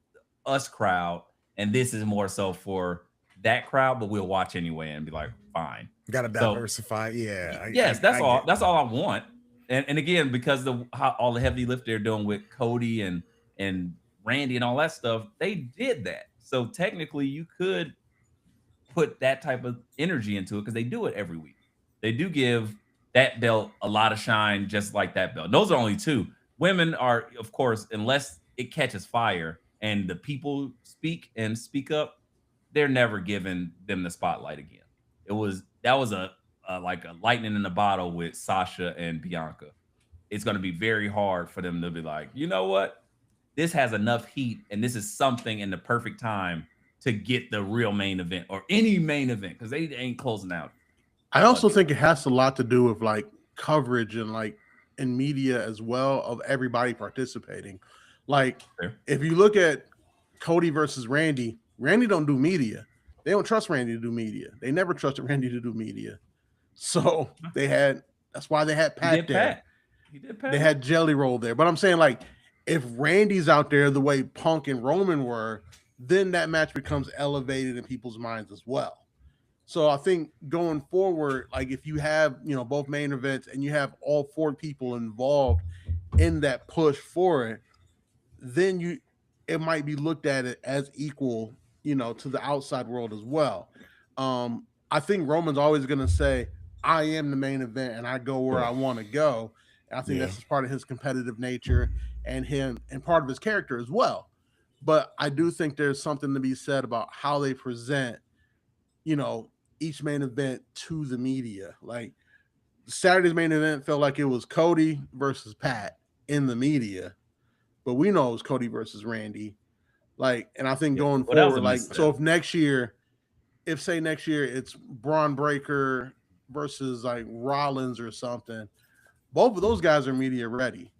us crowd, and this is more so for that crowd. But we'll watch anyway and be like, fine. Got to diversify. That's all. That's all I want. And again, because all the heavy lift they're doing with Cody and Randy and all that stuff, they did that. So technically, you could put that type of energy into it because they do it every week. They do give that belt a lot of shine, just like that belt. Those are only 2. Women are, of course, unless it catches fire and the people speak up, they're never giving them the spotlight again. That was a like a lightning in a bottle with Sasha and Bianca. It's going to be very hard for them to be like, you know what? This has enough heat, and this is something in the perfect time to get the real main event or any main event because they ain't closing out. I also think it has a lot to do with like coverage and like in media as well of everybody participating. Like if you look at Cody versus Randy don't do media. They don't trust Randy to do media. They never trusted Randy to do media. So that's why they had Pat there. He did Pat. They had Jelly Roll there. But I'm saying like if Randy's out there the way Punk and Roman were, then that match becomes elevated in people's minds as well. So I think going forward, like if you have, both main events and you have all 4 people involved in that push for it, then it might be looked at it as equal, to the outside world as well. I think Roman's always going to say, I am the main event and I go where I want to go. And I think that's just part of his competitive nature and part of his character as well. But I do think there's something to be said about how they present, each main event to the media. Like Saturday's main event felt like it was Cody versus Pat in the media, but we know it was Cody versus Randy. Like, and I think going forward, like, so if next year it's Braun Breaker versus like Rollins or something, both of those guys are media ready.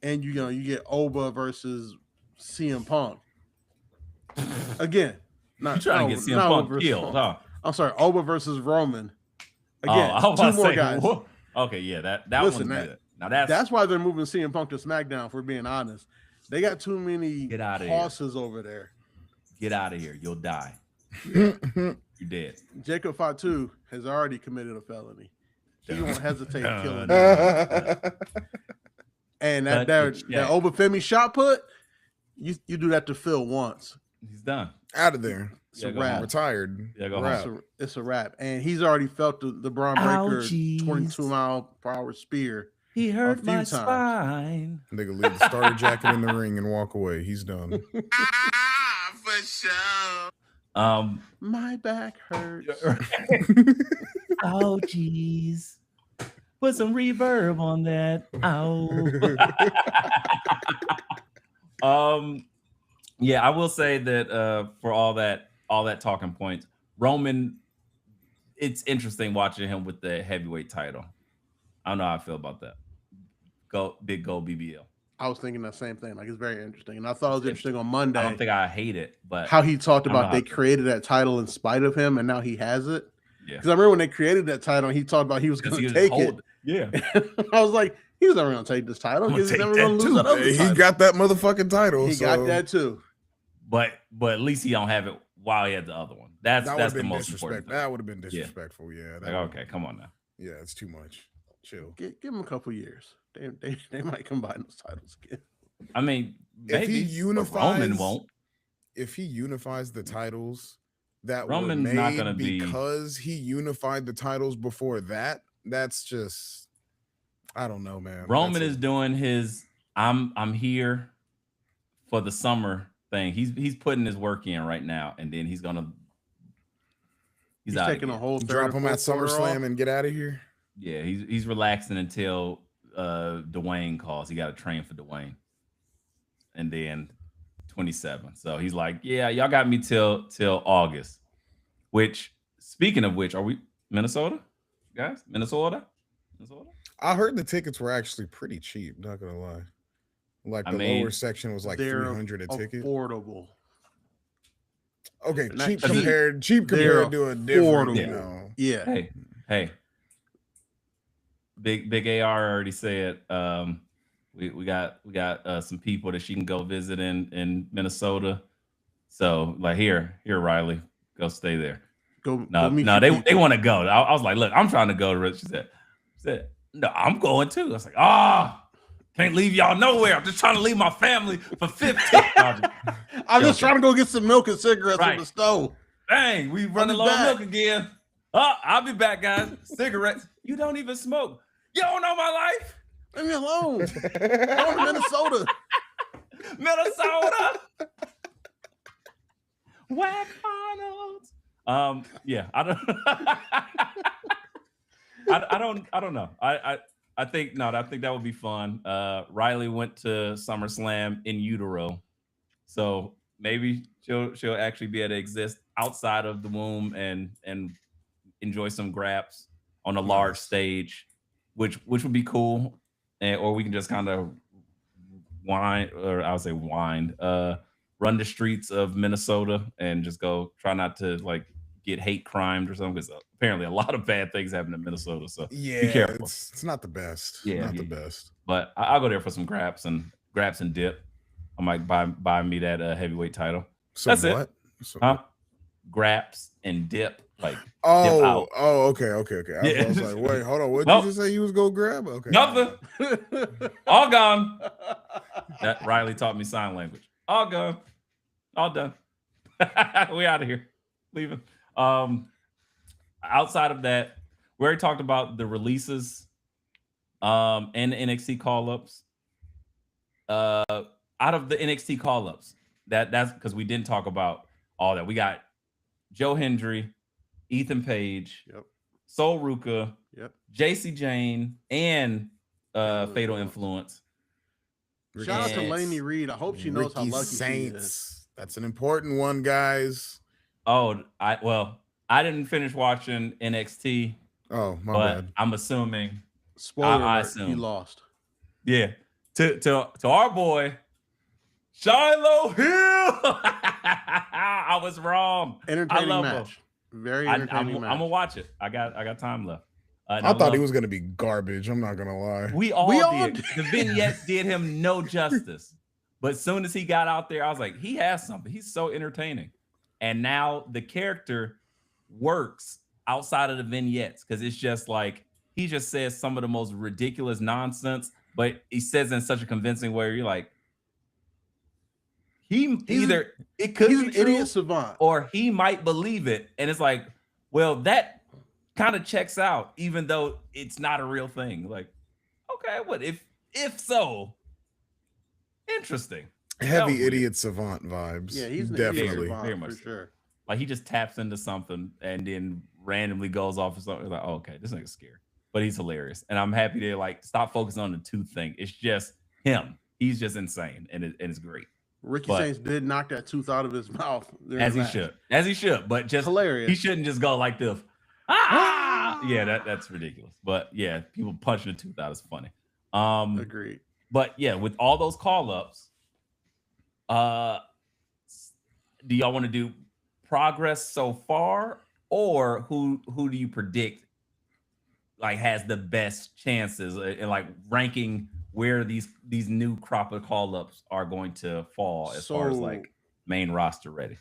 And you get Oba versus CM Punk. Again, not trying to get CM Punk killed, huh? I'm sorry, Oba versus Roman. Again, 2 more guys. Okay, yeah, that one's good. Now that's why they're moving CM Punk to SmackDown, if we're being honest. They got too many horses over there. Get out of here. You'll die. You're dead. Jacob Fatu has already committed a felony. He won't hesitate killing you. And that Obafemi shot put, you do that to Phil once. He's done. Out of there. It's a wrap. Retired. Yeah, go home. It's a wrap. And he's already felt the Braun Breaker 22-mile-per-hour spear. He hurt my spine. Nigga leave the starter jacket in the ring and walk away. He's done. For sure. My back hurts. Oh, jeez. Put some reverb on that. Oh. Yeah, I will say that for all that talking points, Roman, it's interesting watching him with the heavyweight title. I don't know how I feel about that. Big gold BBL. I was thinking the same thing. Like, it's very interesting. And I thought it was interesting on Monday. I don't think I hate it, but how he talked about they created that title in spite of him, and now he has it. Yeah. Because I remember when they created that title, he talked about he was going to take it. Yeah. I was like, he was never going to take this title. He's never going to lose that other title. He got that motherfucking title. He got that too. But at least he don't have it while he had the other one. That's the most important thing. That would have been disrespectful. Yeah. Like, okay, come on now. Yeah, it's too much. Chill. Give him a couple years. They might combine those titles again. I mean, maybe if he unifies, Roman won't. If he unifies the titles that Roman's were made not gonna because he unified the titles before that, that's just, I don't know, man. Roman is doing his I'm here for the summer thing. He's putting his work in right now, and then he's taking a whole drop him at SummerSlam and get out of here. Yeah, he's relaxing until Dwayne calls. He got to train for Dwayne, and then 27. So he's like, yeah, y'all got me till August. Which, speaking of which, are we Minnesota, guys? Minnesota. I heard the tickets were actually pretty cheap. Not gonna lie, like the lower section was like $300 a ticket. Affordable. Okay, cheap compared to a different. You know. Yeah. Hey. Big AR already said we got some people that she can go visit in Minnesota. So like here Riley, go stay there. They want to go. I was like, look, I'm trying to go to Rich. She said no, I'm going too. I was like, can't leave y'all nowhere. I'm just trying to leave my family for 15. I'm just trying to go get some milk and cigarettes on the stove. Dang, we running low on milk again. I'll be back, guys. Cigarettes. You don't even smoke. You don't know my life. Leave me alone. Going to Minnesota. Whack Arnold. Yeah, I don't know. I think that would be fun. Riley went to SummerSlam in utero, so maybe she'll actually be able to exist outside of the womb and enjoy some graps on a large stage, which would be cool. Or we can just kind of run the streets of Minnesota and just go try not to like get hate crimed or something, because apparently a lot of bad things happen in Minnesota. So be careful. It's not the best. Yeah, not the best. But I'll go there for some graps and dip. I might buy me that heavyweight title. That's it. Graps and dip. Like dip out. Okay. I was like, wait, hold on. What did you just say you was gonna grab? Okay. Nothing. All gone. That Riley taught me sign language. All gone. All done. We out of here. Leaving. Outside of that, we already talked about the releases and the NXT call-ups. Out of the NXT call-ups, that's because we didn't talk about all that. We got Joe Hendry, Ethan Page, Sol Ruka, JC Jane, and Fatal Influence. Shout out to Lainey Reed. I hope she knows how lucky she is. That's an important one, guys. Oh, I didn't finish watching NXT. Oh, my bad. I'm assuming. Spoiler I alert, assume he lost. Yeah. To our boy, Shiloh Hill. I was wrong. Entertaining match. Very entertaining match. I'm gonna watch it. I got time left. I thought he was gonna be garbage. I'm not gonna lie. We all did. The vignettes did him no justice. But as soon as he got out there, I was like, he has something. He's so entertaining. And now the character works outside of the vignettes because it's just like he just says some of the most ridiculous nonsense, but he says it in such a convincing way. You're like, it could he's be an true, idiot savant. or he might believe it, and it's like, well, that kind of checks out, even though it's not a real thing. Like, okay, what if so? Interesting. Heavy idiot savant vibes. Yeah, he's an definitely idiot savant, very much for sure. Like, he just taps into something and then randomly goes off or something. Like, oh, okay, this nigga's scared, but he's hilarious, and I'm happy to like stop focusing on the tooth thing. It's just him. He's just insane, and it's great. Ricky Sainz did knock that tooth out of his mouth, as he should, but just hilarious. He shouldn't just go like this. Yeah, that's ridiculous. But yeah, people punching the tooth out is funny. Agreed. But yeah, with all those call ups, do y'all want to do progress so far, or who do you predict like has the best chances, and like ranking where these new crop of call ups are going to fall as far as like main roster ready?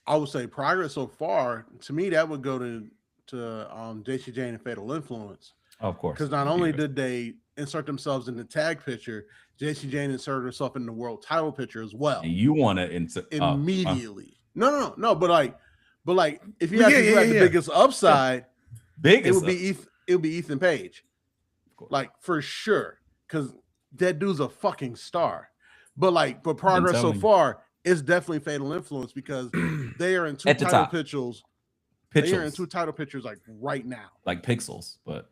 I would say progress so far. To me, that would go to JC Jane and Fatal Influence. Of course, because not only did they insert themselves in the tag picture, JC Jane inserted herself in the world title picture as well. And you want to insert immediately? No. But like, if you had the biggest upside, it would be Ethan Page, like for sure, because that dude's a fucking star. But progress so far is definitely Fatal Influence, because they are in two title pictures. They are in two title pictures like right now, like pixels, but.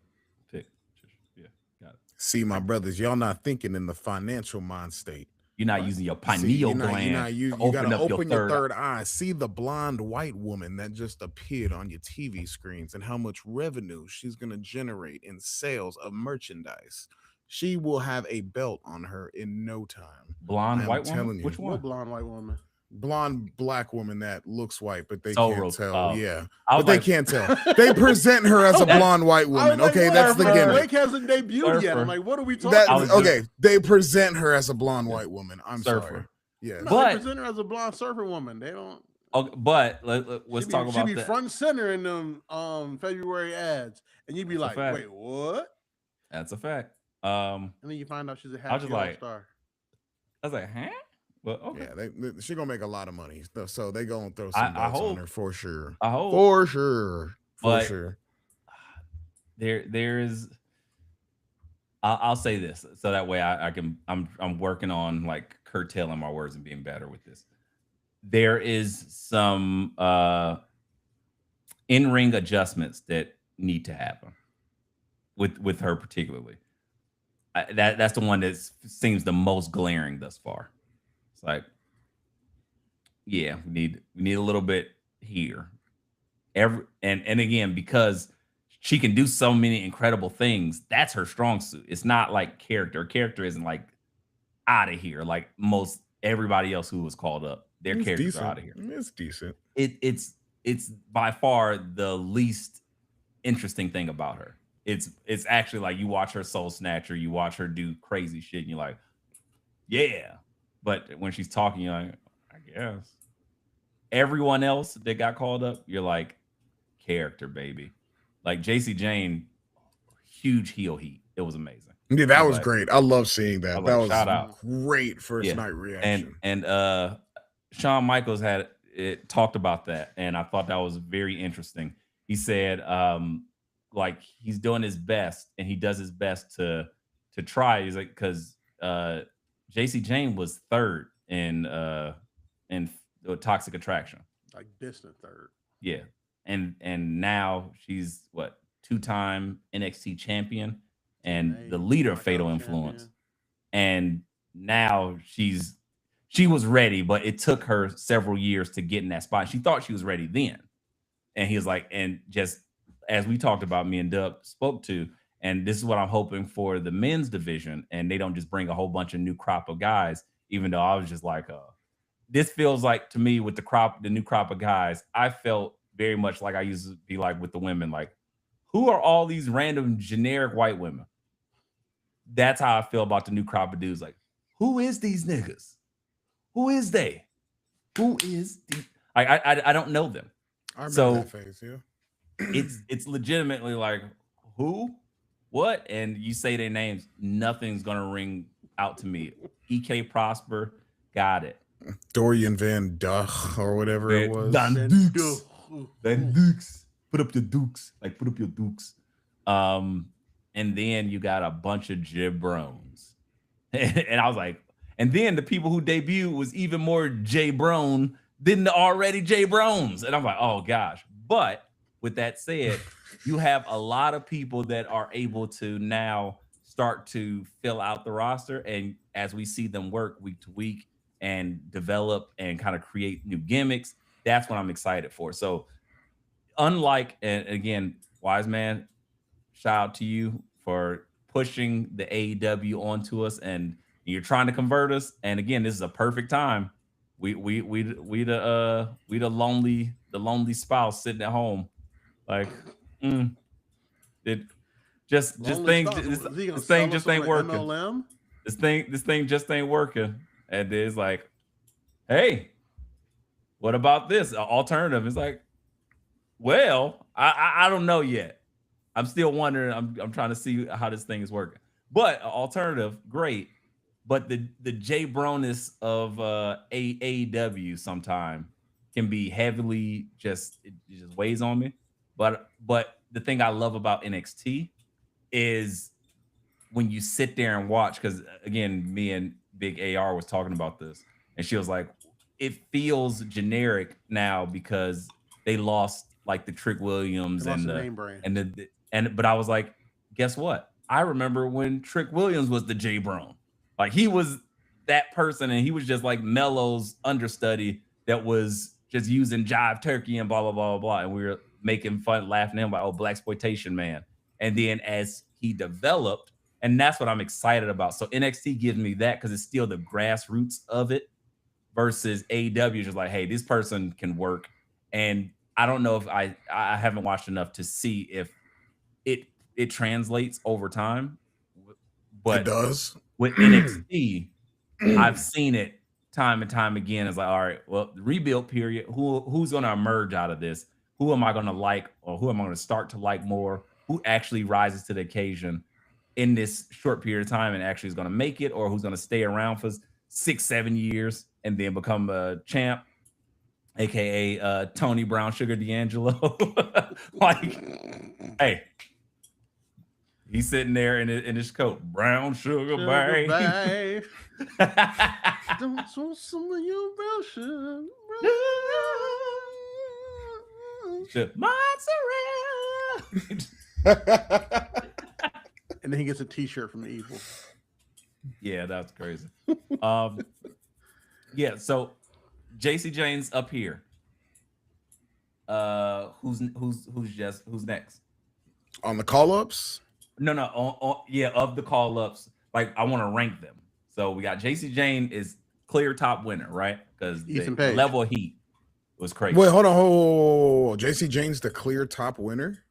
See, my brothers, y'all not thinking in the financial mind state. You're not using your pineal gland. You gotta open your third eye. See the blonde white woman that just appeared on your TV screens and how much revenue she's gonna generate in sales of merchandise. She will have a belt on her in no time. Blonde white woman? Which one? What blonde white woman? Blonde black woman that looks white, but they can't tell. Yeah, but they can't tell. They present her as a blonde white woman. Like, okay, that's the gimmick. Blake hasn't debuted yet. I'm like, what are we talking about? Okay, they present her as a blonde white woman. I'm sorry. Yeah, no, they present her as a blonde surfer woman. They don't. Okay, but let's talk about that. She be front and center in them February ads, and you'd be like, wait, what? That's a fact. And then you find out she's a half star. I was like, huh? But okay. Yeah, she gonna make a lot of money, so they gonna throw some belts on her for sure. I hope for sure. There is. I'll say this so that way I can. I'm working on like curtailing my words and being better with this. There is some in-ring adjustments that need to happen with her particularly. That's the one that seems the most glaring thus far. It's like, yeah, we need a little bit here. And again, because she can do so many incredible things, that's her strong suit. It's not like character. Character isn't like out of here like most everybody else who was called up. Their characters are out of here. It's decent. It's by far the least interesting thing about her. It's actually like you watch her Soul Snatcher, you watch her do crazy shit, and you're like, yeah. But when she's talking, you're like, I guess. Everyone else that got called up, you're like, character, baby. Like JC Jane, huge heel heat. It was amazing. Yeah, that was great. I love seeing that. That was shout out. Great first night reaction. And Shawn Michaels talked about that, and I thought that was very interesting. He said, like he's doing his best, and he does his best to try. He's like, because JC Jane was third in Toxic Attraction, like distant third. Yeah, and now she's what, 2-time NXT champion and the leader of Fatal Influence, and now she was ready, but it took her several years to get in that spot. She thought she was ready then, and he was like, and just as we talked about, me and Doug spoke to. And this is what I'm hoping for the men's division. And they don't just bring a whole bunch of new crop of guys, even though I was just like, this feels like to me with the new crop of guys, I felt very much like I used to be like with the women, like, who are all these random generic white women? That's how I feel about the new crop of dudes. Like, who is these niggas? Who is they? Who is the I don't know them. I remember that phase, yeah. It's legitimately like, who, what, and you say their names, nothing's gonna ring out to me. EK Prosper, got it. Dorian Van Duch or whatever it was. Van Dukes. Put up your dukes. Like, put up your dukes. And then you got a bunch of jabrones. And I was like, and then the people who debuted was even more J-Brone than the already J-Brones. And I'm like, oh gosh. But with that said, you have a lot of people that are able to now start to fill out the roster. And as we see them work week to week and develop and kind of create new gimmicks, that's what I'm excited for. So unlike, and again, Wise Man, shout out to you for pushing the AEW onto us, and you're trying to convert us. And again, this is a perfect time. We the lonely spouse sitting at home, like, it just things. This thing just ain't working. MLM? This thing just ain't working. And it's like, hey, what about this alternative? It's like, well, I don't know yet. I'm still wondering. I'm trying to see how this thing is working. But alternative, great. But the J-Broness of AEW sometime can be heavily it just weighs on me. But the thing I love about NXT is when you sit there and watch, because again, me and Big AR was talking about this, and she was like, it feels generic now because they lost like the Trick Williams but I was like, guess what? I remember when Trick Williams was the J-Bron. Like, he was that person, and he was just like Mello's understudy that was just using jive turkey and blah, blah, blah, blah. And we were making fun, laughing at him like, oh, blaxploitation, man. And then as he developed, and that's what I'm excited about. So NXT gives me that because it's still the grassroots of it versus AEW just like, hey, this person can work. And I don't know if I haven't watched enough to see if it translates over time, but it does. With NXT, I've seen it time and time again. It's like, all right, well, the rebuild period, who's going to emerge out of this? Who am I going to like, or who am I going to start to like more? Who actually rises to the occasion in this short period of time and actually is going to make it, or who's going to stay around for 6-7 years and then become a champ, aka Tony Brown Sugar D'Angelo? Like, hey, he's sitting there in his coat, brown sugar, babe. Don't want some of your brown sugar. Mozzarella. And then he gets a T-shirt from the Evil. Yeah, that's crazy. Yeah, so JC Jane's up here. Who's next? On the call-ups? No, yeah, of the call-ups. Like, I want to rank them. So we got JC Jane is clear top winner, right? Because the level of heat was crazy. Wait, hold on. JC Jane's the clear top winner?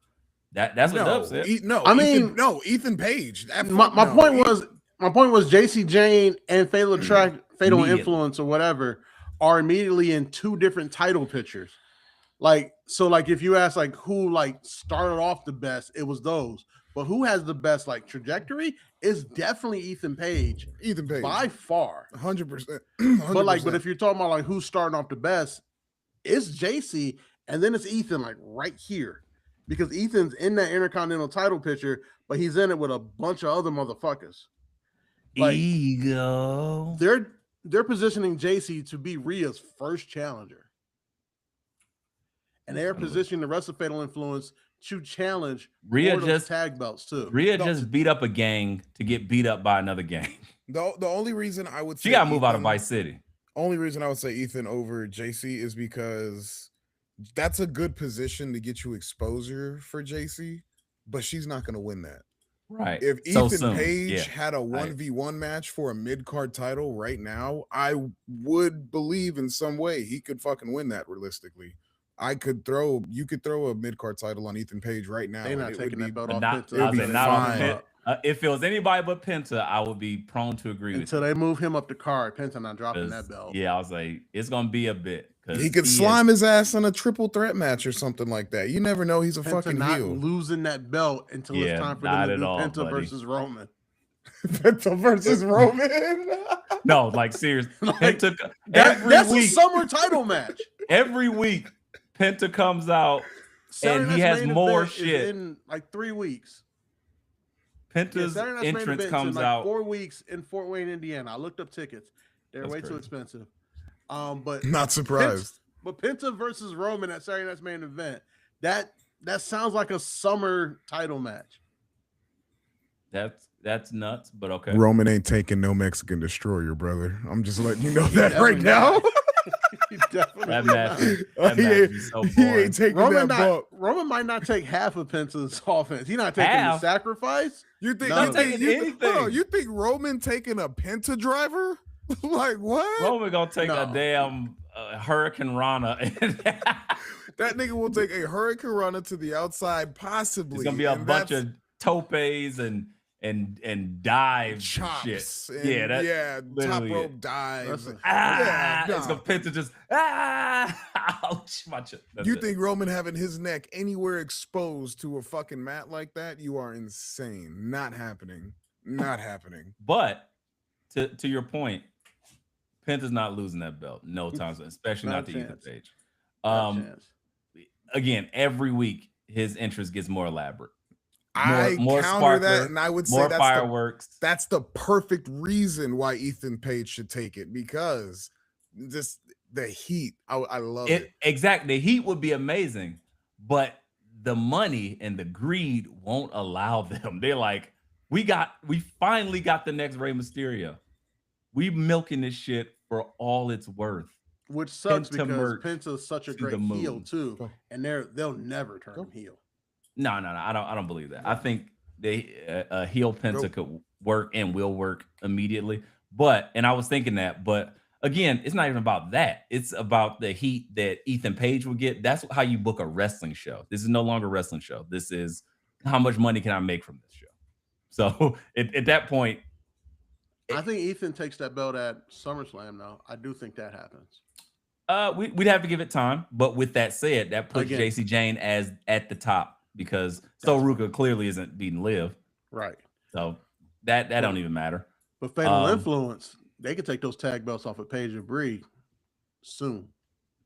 That's what Dub said. Ethan Page. My point was JC Jane and Fatal Influence or whatever are immediately in two different title pictures. Like, so like if you ask like who like started off the best, it was those. But who has the best like trajectory is definitely Ethan Page. Ethan Page by far. 100%. But if you're talking about like who's starting off the best, it's JC and then it's Ethan like right here. Because Ethan's in that Intercontinental title picture, but he's in it with a bunch of other motherfuckers. Like, ego. They're positioning JC to be Rhea's first challenger. And they're positioning the rest of Fatal Influence to challenge Rhea just tag belts too. Rhea just beat up a gang to get beat up by another gang. The only reason I would say she gotta move out of Vice City. Only reason I would say Ethan over JC is because that's a good position to get you exposure for JC, but she's not going to win that. Right. If Ethan Page had a 1v1 match for a mid-card title right now, I would believe in some way he could fucking win that realistically. You could throw a mid-card title on Ethan Page right now. They're not taking that belt off. If it was anybody but Penta, I would be prone to agree Until with they move him up the card, Penta not dropping that you. belt. Yeah, I was like, it's gonna be a bit. He could slime his ass in a triple threat match or something like that. You never know. He's a Penta fucking not heel. losing that belt until it's time for them to do Penta versus Roman. Penta versus Roman. No, like seriously. Like, Penta, that's a summer title match. Every week, Penta comes out and he has more shit. In like 3 weeks. Penta's entrance comes in like out 4 weeks in Fort Wayne, Indiana. I looked up tickets. They're way too expensive. But not surprised. But Penta versus Roman at Saturday Night's Main Event, that sounds like a summer title match. That's nuts, but okay. Roman ain't taking no Mexican destroyer, brother. I'm just letting you know that right now. That match is so boring. He ain't taking that bump. Roman might not take half of Penta's offense. He's not taking the sacrifice. You think not taking anything? You think Roman taking a Penta driver? Like what? Roman gonna take a damn Hurricane Rana. That nigga will take a Hurricane Rana to the outside, possibly. It's gonna be a bunch of topes and dive chops. Shit. Top rope dives. It's gonna Penta just ouch, my chest. You think Roman having his neck anywhere exposed to a fucking mat like that? You are insane. Not happening. Not happening. But to your point, Penta's not losing that belt no time, especially not to Ethan Page. Again, every week his entrance gets more elaborate. More counter that, and I would say that's fireworks. That's the perfect reason why Ethan Page should take it, because just the heat. I love it. Exactly, the heat would be amazing, but the money and the greed won't allow them. They're like, we finally got the next Rey Mysterio. We milking this shit for all it's worth. Which sucks because Penta's such a great heel too, and they'll never turn him heel. No, I don't believe that. I think heel Penta could work and will work immediately. And I was thinking that, but again, it's not even about that. It's about the heat that Ethan Page will get. That's how you book a wrestling show. This is no longer a wrestling show. This is how much money can I make from this show. So at that point, I think Ethan takes that belt at SummerSlam now. I do think that happens. We'd have to give it time. But with that said, that puts JC Jane as at the top because Ruka clearly isn't beating Liv. Right. So that don't even matter. But Fatal Influence, they could take those tag belts off of Paige and Bree soon.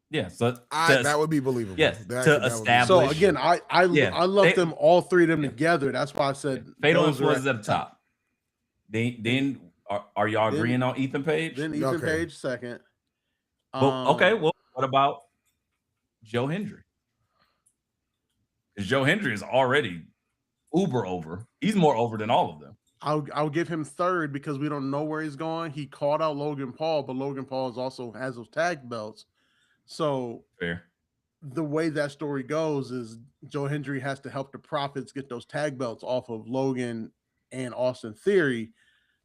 Yeah, so that would be believable. Yes, to establish. So again, I love them all three of them together. That's why I said Fatal Influence is at the top. Then are y'all agreeing on Ethan Page? Then Ethan Page second. Well, what about Joe Hendry? Because Joe Hendry is already uber over. He's more over than all of them. I'll give him third because we don't know where he's going. He called out Logan Paul, but Logan Paul also has those tag belts. So fair. The way that story goes is Joe Hendry has to help the Profits get those tag belts off of Logan and Austin Theory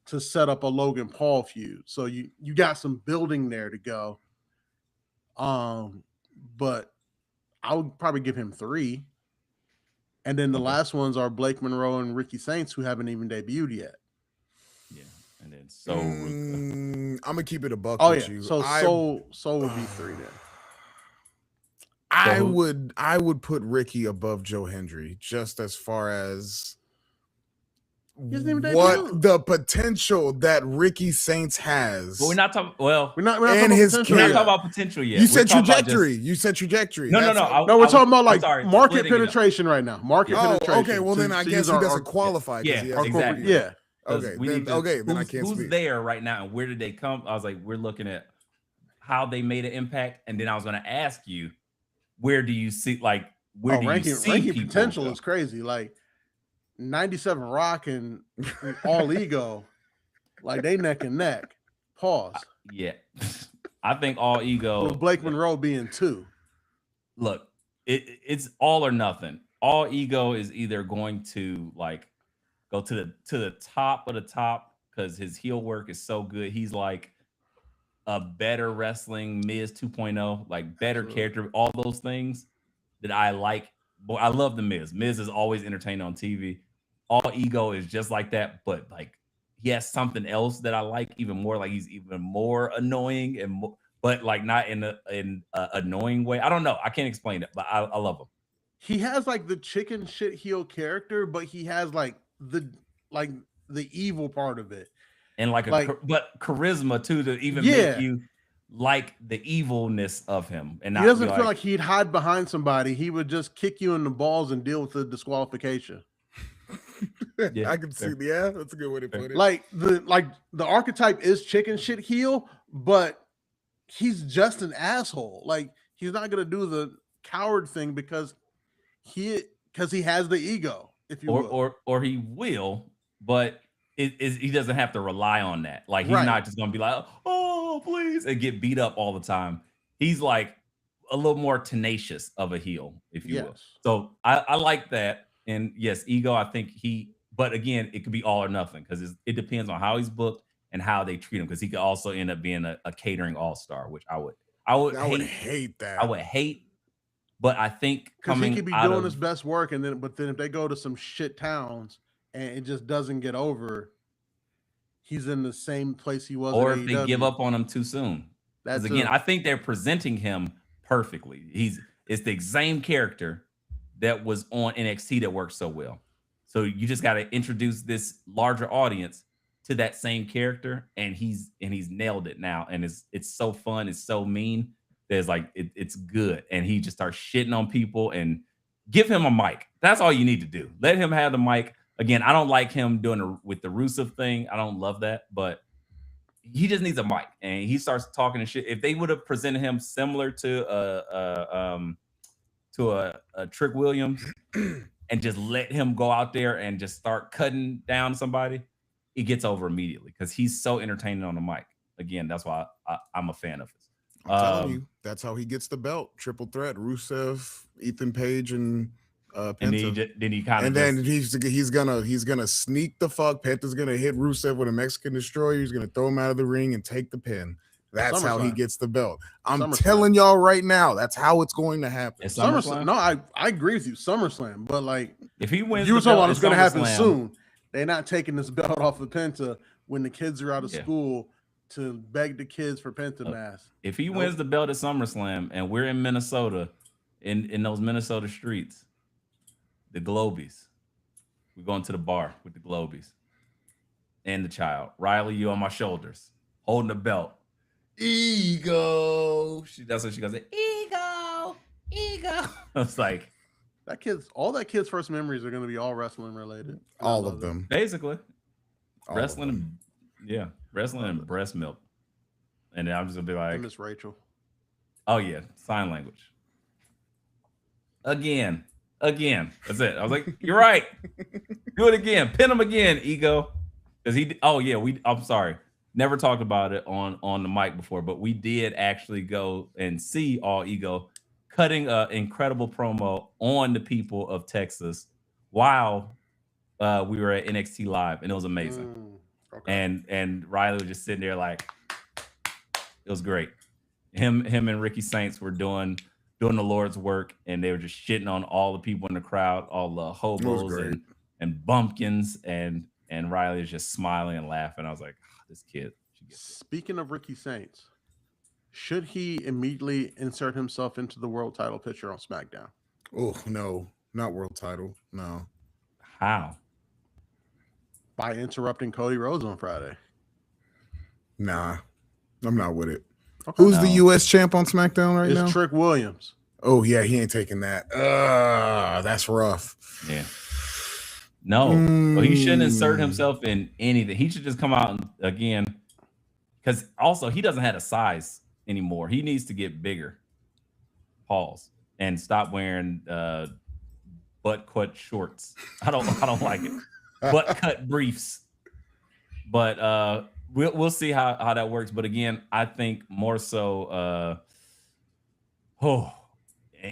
to set up a Logan Paul feud. So you got some building there to go. But I would probably give him 3. And then the last ones are Blake Monroe and Ricky Saints, who haven't even debuted yet. Yeah, and then I'm gonna keep it a buck with you. So would be 3 then. I would put Ricky above Joe Hendry just as far as what the potential that Ricky Saints has. But we're not talking. Well, we're not talking about potential yet. You said trajectory. You said trajectory. No. We're talking about like market penetration right now. Market penetration. Okay, well then I guess he doesn't qualify. Yeah, exactly. Yeah. Okay. Then I can't speak. Who's there right now, and where did they come? I was like, we're looking at how they made an impact, and then I was going to ask you, where do you see ranking potential is crazy. Like 97 Rock and All Ego, like they neck and neck. Pause. Yeah, I think All Ego. With Blake Monroe being 2. Look, it's all or nothing. All Ego is either going to like go to the top of the top because his heel work is so good. He's like a better wrestling Miz 2.0, like better character, all those things that I like. Boy, I love the Miz. Miz is always entertaining on TV. all Ego is just like that, but like he has something else that I like even more. Like he's even more annoying and more, but like not in a annoying way. I don't know. I can't explain it, but I love him. He has like the chicken shit heel character, but he has like the evil part of it. And like but charisma too to even make you like the evilness of him. And not he doesn't feel like he'd hide behind somebody. He would just kick you in the balls and deal with the disqualification. Yeah, I can see. Yeah, that's a good way to put it. Like the archetype is chicken shit heel, but he's just an asshole. Like he's not gonna do the coward thing because he has the ego, if you will. Or he will, but he doesn't have to rely on that. Like he's not just gonna be like, oh please, and get beat up all the time. He's like a little more tenacious of a heel, if you will. So I like that. And yes, Ego, I think but again, it could be all or nothing because it depends on how he's booked and how they treat him. Because he could also end up being a catering all-star, which I would hate that. I would hate. But I think because he could be doing his best work, but then if they go to some shit towns and it just doesn't get over, he's in the same place he was. Or if they give up on him too soon. Because again, I think they're presenting him perfectly. It's the same character that was on NXT that worked so well. So you just got to introduce this larger audience to that same character, and he's nailed it now. And it's so fun, it's so mean. There's like it's good, and he just starts shitting on people. And give him a mic. That's all you need to do. Let him have the mic. Again, I don't like him doing with the Rusev thing. I don't love that, but he just needs a mic, and he starts talking and shit. If they would have presented him similar to a Trick Williams, and just let him go out there and just start cutting down somebody, it gets over immediately because he's so entertaining on the mic. Again, that's why I'm a fan of his. I'm telling you, that's how he gets the belt. Triple threat: Rusev, Ethan Page, and Penta. And then he's gonna sneak the fuck. Penta's gonna hit Rusev with a Mexican destroyer. He's gonna throw him out of the ring and take the pin. That's how he gets the belt. I'm telling y'all right now, that's how it's going to happen. SummerSlam. No, I agree with you. SummerSlam, but like if he wins, you were talking about it's going to happen soon. They're not taking this belt off of Penta when the kids are out of school to beg the kids for Penta masks. If he wins the belt at SummerSlam and we're in Minnesota, in those Minnesota streets, the Globies, we're going to the bar with the Globies and the child. Riley, you on my shoulders, holding the belt. Ego. That's what she goes. Ego. I was like, all that kid's first memories are going to be all wrestling related. All of them, basically. Wrestling and breast milk. And then I'm just gonna be like, Miss Rachel. Oh yeah, sign language. Again. That's it. I was like, you're right. Do it again. Pin him again, Ego. Because I'm sorry. Never talked about it on the mic before, but we did actually go and see All Ego cutting an incredible promo on the people of Texas while we were at NXT Live, and it was amazing. Okay. And Riley was just sitting there like, it was great. Him and Ricky Saints were doing the Lord's work, and they were just shitting on all the people in the crowd, all the hobos and bumpkins, and Riley was just smiling and laughing. I was like, this kid. Speaking of Ricky Saints, should he immediately insert himself into the world title picture on SmackDown? Oh, no, not world title. No. How? By interrupting Cody Rhodes on Friday. Nah, I'm not with it. Okay. Who's the U.S. champ on SmackDown now? It's Trick Williams. Oh, yeah, he ain't taking that. That's rough. Yeah. No, well, he shouldn't insert himself in anything. He should just come out again, because also he doesn't have a size anymore. He needs to get bigger. Pause. And stop wearing butt cut shorts. I don't like it. Butt cut briefs. But we'll see how that works. But again, I think more so.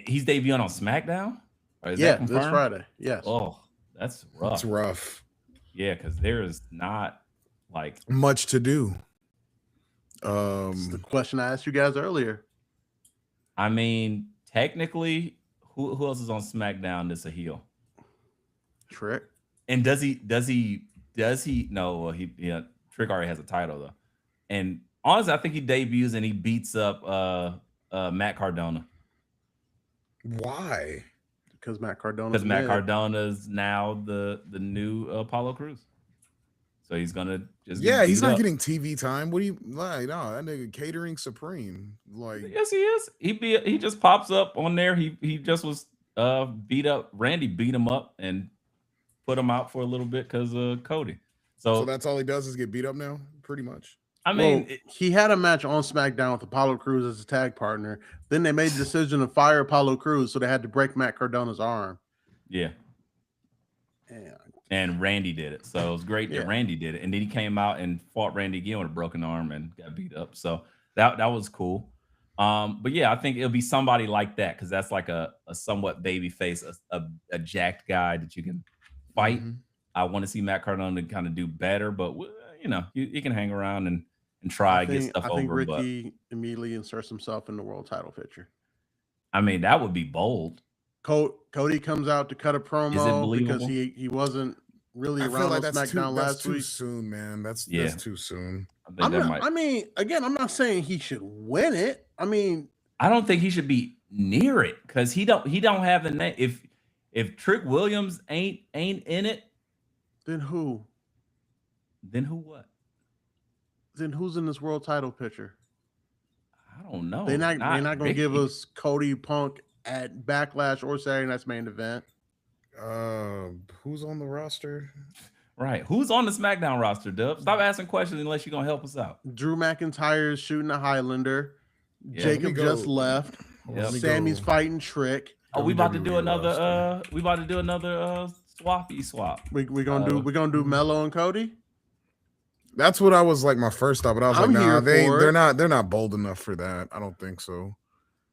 He's debuting on SmackDown. Or is that confirmed? This Friday. Yes. Oh. That's rough. It's rough. Yeah, because there is not like much to do. It's the question I asked you guys earlier. I mean, technically, who else is on SmackDown that's a heel? Trick. And does he? No, well, Trick already has a title though. And honestly, I think he debuts and he beats up Matt Cardona Why? Because Matt Cardona's because Matt mid. Cardona's now the new Apollo Crews. So he's gonna just Yeah, he's beat not up. getting TV time. What do you like? No, that nigga catering supreme. Like, Yes, he is. He just pops up on there. He just was beat up. Randy beat him up and put him out for a little bit because of Cody. so that's all he does is get beat up now, pretty much. I mean, Well, he had a match on SmackDown with Apollo Crews as a tag partner. Then they made the decision to fire Apollo Crews, so they had to break Matt Cardona's arm. yeah. And Randy did it. So it was great that Yeah. Randy did it. And then he came out and fought Randy again with a broken arm and got beat up. So that was cool. But yeah, I think it'll be somebody like that because that's like a somewhat baby face, a jacked guy that you can fight. Mhm. I want to see Matt Cardona kind of do better, but you can hang around and try to get stuff I think over. Ricky immediately inserts himself in the world title picture. But I mean, that would be bold. Cody comes out to cut a promo because believable? he wasn't really I feel around like on that's SmackDown last too week. soon, man. That's Yeah. too soon. I think I mean, again, I'm not saying he should win it. I mean, I don't think he should be near it because he don't have the name. If Trick Williams ain't in it, then who? then who what? Then who's in this world title picture? I don't know. They're not gonna give Ricky. us Cody Punk at Backlash or Saturday Night's main event. Who's on the roster? Right. Who's on the SmackDown roster, Dub? Stop asking questions unless you're gonna help us out. Drew McIntyre is shooting a Highlander. Yeah. Jacob just left. Yep. Sammy's fighting Trick. Oh, we about to do WWE another roster. swappy swap. We're gonna do Mello and Cody. That's what I was like my first thought, but I was I'm like, here nah, for they're not bold enough for that. I don't think so.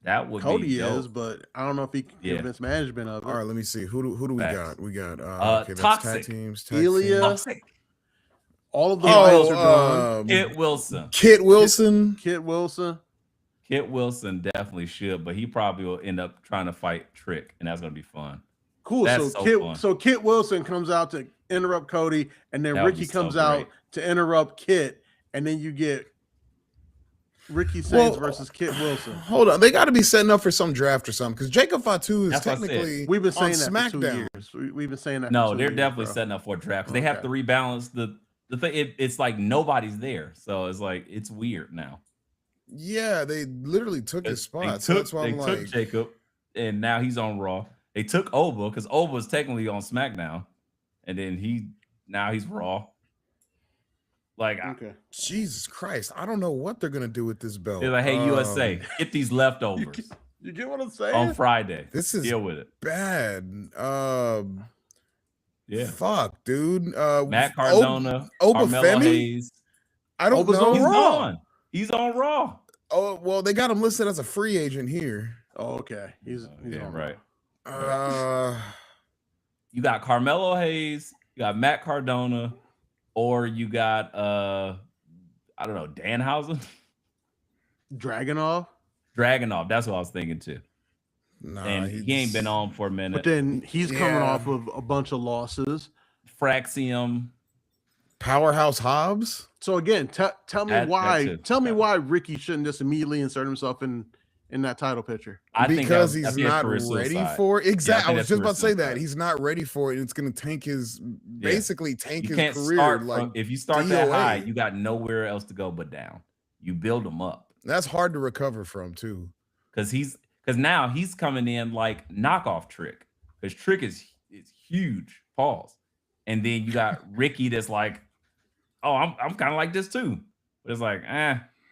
That would Cody be dope. is, but I don't know if he can convince management of it. All right, let me see. Who do we Facts. got? We got okay, that's Toxic. tag teams. Ilya. Toxic. All of the lights are gone. Kit Wilson. Kit Wilson. Kit Wilson. Kit Wilson definitely should, but he probably will end up trying to fight Trick, and that's gonna be fun. Cool. That's fun. Kit Wilson comes out to interrupt Cody, and then That would Ricky be so comes out great. to interrupt Kit, and then you get Ricky Sainz versus Kit Wilson. Hold on, they got to be setting up for some draft or something because Jacob Fatu is That's what I said. technically We've been saying on that for 2 SmackDown. years. We've been saying that. No, for 2 they're years, definitely bro. setting up for a draft because they have to rebalance the thing. It's like nobody's there, so it's like it's weird now. Yeah, they literally took his spot. They So that's why they I'm took like, Jacob, and now he's on Raw. They took Oba because Oba is technically on SmackDown, and then he's Raw. Like, Okay. Jesus Christ, I don't know what they're gonna do with this belt. they're like, hey, USA, get these leftovers You get what I'm saying? on Friday. This is Deal with it. bad. Yeah. Fuck, dude. Matt Cardona, Carmelo Femi? Hayes. I don't Oba's know. on He's Raw. gone. He's on Raw. Oh well, they got him listed as a free agent here. Oh, okay. He's Yeah, on right. You got Carmelo Hayes, you got Matt Cardona, or you got I don't know, Danhausen? Dragunov. Dragunov. That's what I was thinking too. Nah, And he ain't been on for a minute. But then he's coming off of a bunch of losses. Fraxium. Powerhouse Hobbs. So again, tell me That's why. it. Tell me why Ricky shouldn't just immediately insert himself in that title picture. I think Because that'd he's be a not career ready suicide. for it. Exactly. Yeah, I I think was that's just about to say career that. suicide. He's not ready for it. And it's gonna tank his basically tank You his can't career. start Like from, if you start that DOA. high, you got nowhere else to go but down. You build them up. That's hard to recover from too. Because now he's coming in like knockoff Trick. Because Trick is huge. Pause. And then you got Ricky that's like, oh, I'm kind of like this too. But it's like,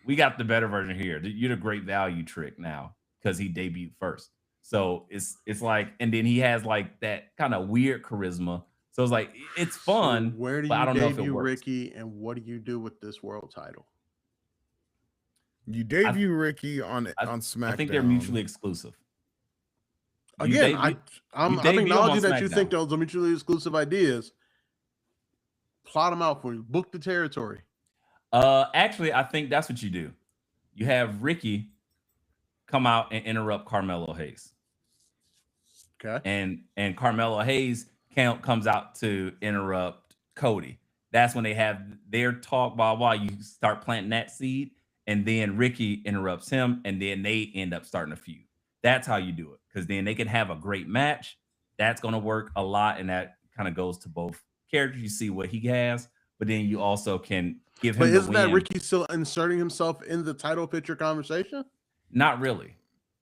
we got the better version here. You're the great value Trick now because he debuted first. So it's like, and then he has like that kind of weird charisma. So it's like it's fun. So where do but I you don't know if it debut works. Ricky, and what do you do with this world title? You debut Ricky on SmackDown. I think they're mutually exclusive. You Again, debut- I'm you debut him acknowledging on that you SmackDown. think those are mutually exclusive ideas. Plot them out for you. Book the territory. Actually, I think that's what you do. You have Ricky come out and interrupt Carmelo Hayes. Okay. And Carmelo Hayes comes out to interrupt Cody. That's when they have their talk, blah, blah. You start planting that seed, and then Ricky interrupts him, and then they end up starting a feud. That's how you do it, because then they can have a great match. That's going to work a lot, and that kind of goes to both characters. You see what he has, but then you also can give him. But the isn't that win. Ricky still inserting himself in the title picture conversation? Not really,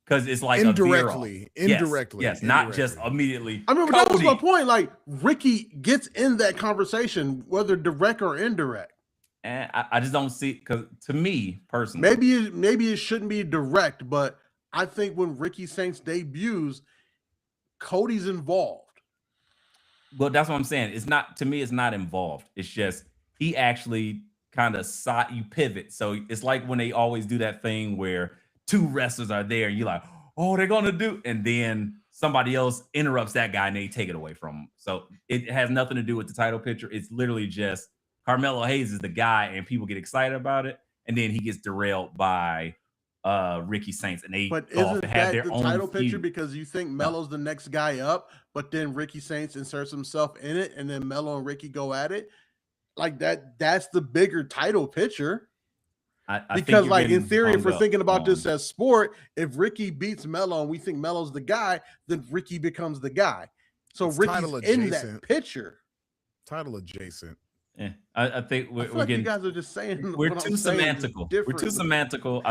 because it's like indirectly, yes, not just immediately. I mean, that was my point. Like Ricky gets in that conversation, whether direct or indirect. And I just don't see, because to me personally, maybe it shouldn't be direct, but I think when Ricky Saints debuts, Cody's involved. Well, that's what I'm saying. It's not, to me, it's not involved. It's just he actually kind of you pivot. So it's like when they always do that thing where two wrestlers are there and you're like, oh, they're gonna do, and then somebody else interrupts that guy and they take it away from him. So it has nothing to do with the title picture. It's literally just Carmelo Hayes is the guy and people get excited about it, and then he gets derailed by Ricky Saints, and they but go off isn't and have that their the own title feud. picture because you think Melo's the next guy up, but then Ricky Saints inserts himself in it, and then Melo and Ricky go at it like that? That's the bigger title picture. Because, like, in theory, if we're thinking about this as sport, if Ricky beats Melo and we think Melo's the guy, then Ricky becomes the guy. So It's Ricky's in that picture. Title adjacent. Yeah, I think we're like getting. You guys are just saying We're too semantical. We're too semantical.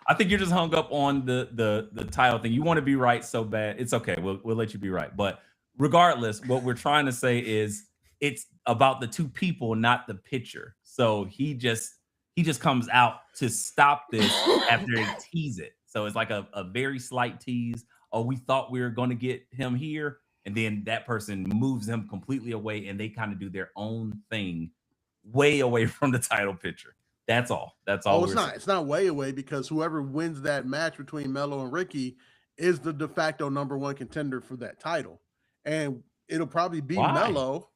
I think you're just hung up on the title thing. You want to be right so bad. It's okay. We'll let you be right. But regardless, what we're trying to say is it's about the two people, not the picture. So he just comes out to stop this after they tease it. So it's like a very slight tease. Oh, we thought we were going to get him here. And then that person moves him completely away, and they kind of do their own thing way away from the title picture. That's all. That's all. Oh, it's not. It's not way away, because whoever wins that match between Melo and Ricky is the de facto #1 contender for that title, and it'll probably be Melo.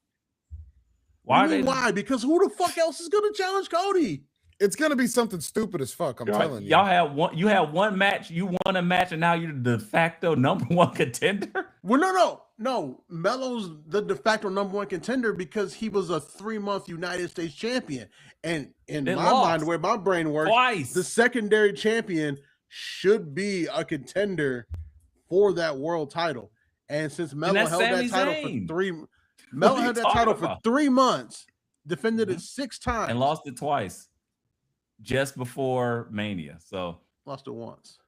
Why? Why? Because who the fuck else is going to challenge Cody? It's gonna be something stupid as fuck. I'm telling you. Y'all have one. You have one match. You won a match, and now you're the de facto #1 contender. Well, no. Melo's the de facto #1 contender because he was a 3-month United States champion, and in my mind, the way my brain works, twice. The secondary champion should be a contender for that world title. And since Melo held that title for 3 months, defended it 6 times, and lost it twice. Just before Mania, so lost it once.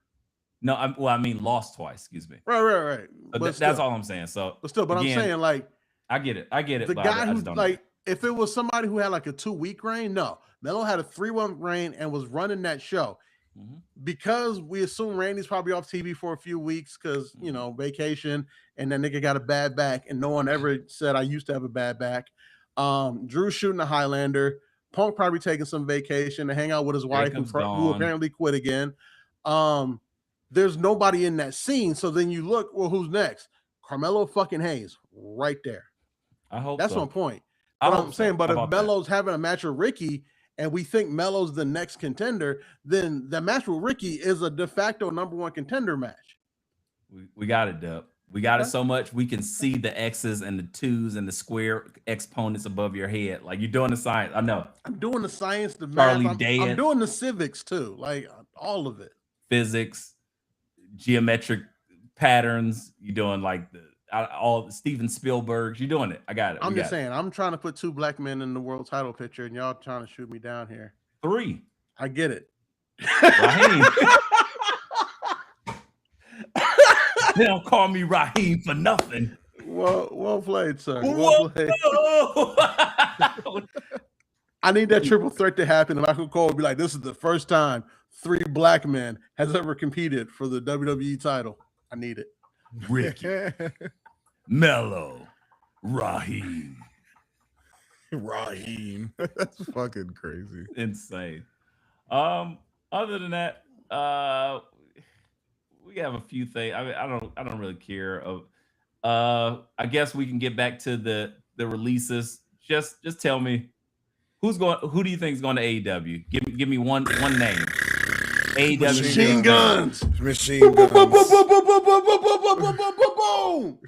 No, I mean lost twice. Excuse me. Right. That's all I'm saying. So, but again, I'm saying, like, I get it. The guy who, like, if it was somebody who had like a 2-week reign, no, Melo had a 3-month reign and was running that show. Because we assume Randy's probably off TV for a few weeks because vacation, and that nigga got a bad back, and no one ever said I used to have a bad back. Drew shooting a Highlander. Punk probably taking some vacation to hang out with his wife, who apparently quit again. There's nobody in that scene. So then you look, well, who's next? Carmelo fucking Hayes, right there. I hope that's so. my point. But I'm saying, but if Melo's having a match with Ricky, and we think Melo's the next contender, then the match with Ricky is a de facto #1 contender match. We got it, Dub. We got it so much we can see the X's and the 2s and the square exponents above your head. Like, you're doing the science. I know. I'm doing the science, the math. I'm doing the civics too, like all of it. Physics, geometric patterns. You're doing like all Steven Spielberg. You're doing it. I got it. I'm just saying. I'm trying to put 2 black men in the world title picture, and y'all trying to shoot me down here. 3. I get it. Raheem. They don't call me Raheem for nothing. Well played, sir. Well played. I need that triple threat to happen. And Michael Cole would be like, this is the first time 3 black men has ever competed for the WWE title. I need it. Ricky, Melo, Raheem. That's fucking crazy. Insane. Other than that, we have a few things. I mean, I don't really care. I guess we can get back to the releases. Just tell me who do you think is going to AEW? Give me one name. AEW Machine Guns. Machine Guns. Boom.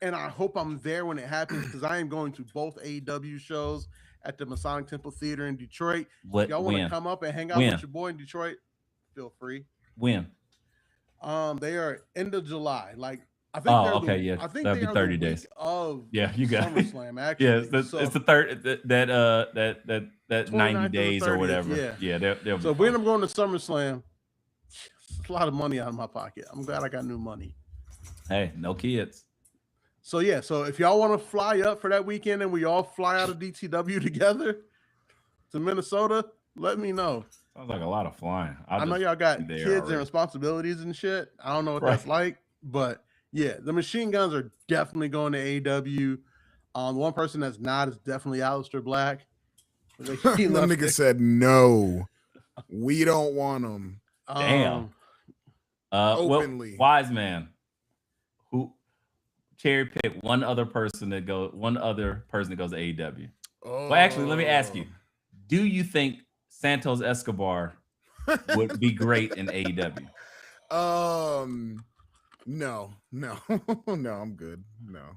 and I hope I'm there when it happens because I am going to both AEW shows at the Masonic Temple Theater in Detroit. If y'all want to come up and hang out with your boy in Detroit, feel free. When? They are end of July. Like I think I think that'd they be are 30 the days. week of you got SummerSlam. Actually, yeah, it's the third that 90 days or whatever. Yeah, they'll so when I'm going to SummerSlam, it's a lot of money out of my pocket. I'm glad I got new money. Hey, no kids. So yeah, so if y'all want to fly up for that weekend and we all fly out of DTW together to Minnesota, let me know. Sounds like a lot of flying. I know y'all got kids and responsibilities and shit. I don't know what that's like, but yeah, the Machine Guns are definitely going to AEW. One person that's not is definitely Aleister Black. The nigga said no. We don't want them. Damn. Openly. Well, wise man. Who cherry pick one other person that goes to AEW. Oh. Well, actually, let me ask you: do you think Santos Escobar would be great in AEW? No, I'm good. No.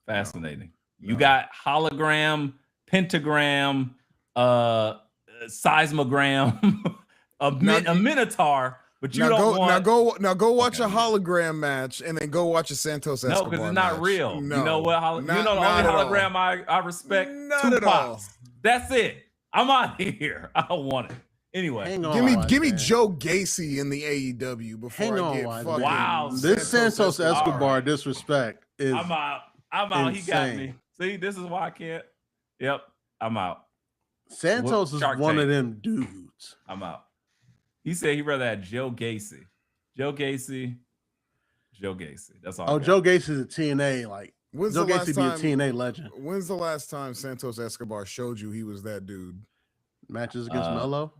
Fascinating. No. You got hologram, pentagram, seismogram, a minotaur. But you now go watch a hologram match and then go watch a Santos Escobar. No, because it's not match. real. No, you know what? The only hologram I respect. Not Tupac. at all. That's it. I'm out of here. I don't want it. Anyway, give me Joe Gacy in the AEW before I get fucking. Wow, this Santos Escobar disrespect is. I'm out. Insane. He got me. See, this is why I can't. Yep, I'm out. Santos is one of them dudes. I'm out. He said he'd rather have Joe Gacy. Joe Gacy. That's all. Joe Gacy is a TNA. Like, when's Joe the Gacy last be a time, TNA legend. When's the last time Santos Escobar showed you he was that dude? Matches against Melo?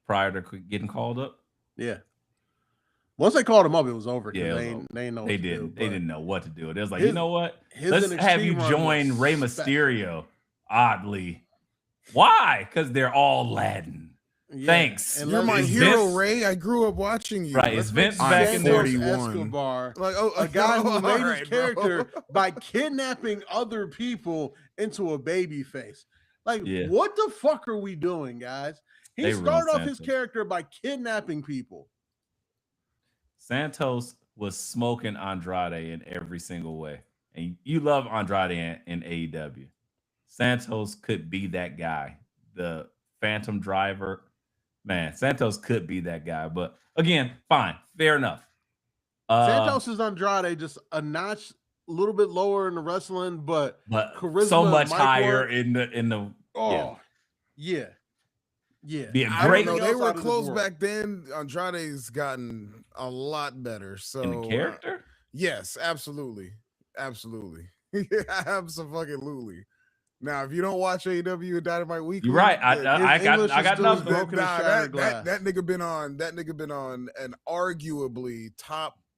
Prior to getting called up? Yeah. Once they called him up, it was over. Yeah, they know they didn't know what to do. It was like, you know what? Let's have you join Rey Mysterio. Oddly. Why? Because they're all Latin. Yeah. Thanks. And you're my hero, Ray. I grew up watching you. Right. Is Vince back in there? 41. Escobar, like a guy who made his character by kidnapping other people into a baby face. Like, what the fuck are we doing, guys? He started off his character by kidnapping people. Santos was smoking Andrade in every single way. And you love Andrade in AEW. Santos could be that guy. The Phantom Driver. Man, Santos could be that guy. But again, fine. Fair enough. Santos is Andrade, just a notch, a little bit lower in the wrestling, but charisma, so much higher in the yeah. Be a great. I don't know. They were close back then. Andrade's gotten a lot better. So in the character? Yes, absolutely. Absolutely. Absolutely. Now, if you don't watch AEW and Dynamite Weekly, you're right. I got nothing. That nigga been on an arguably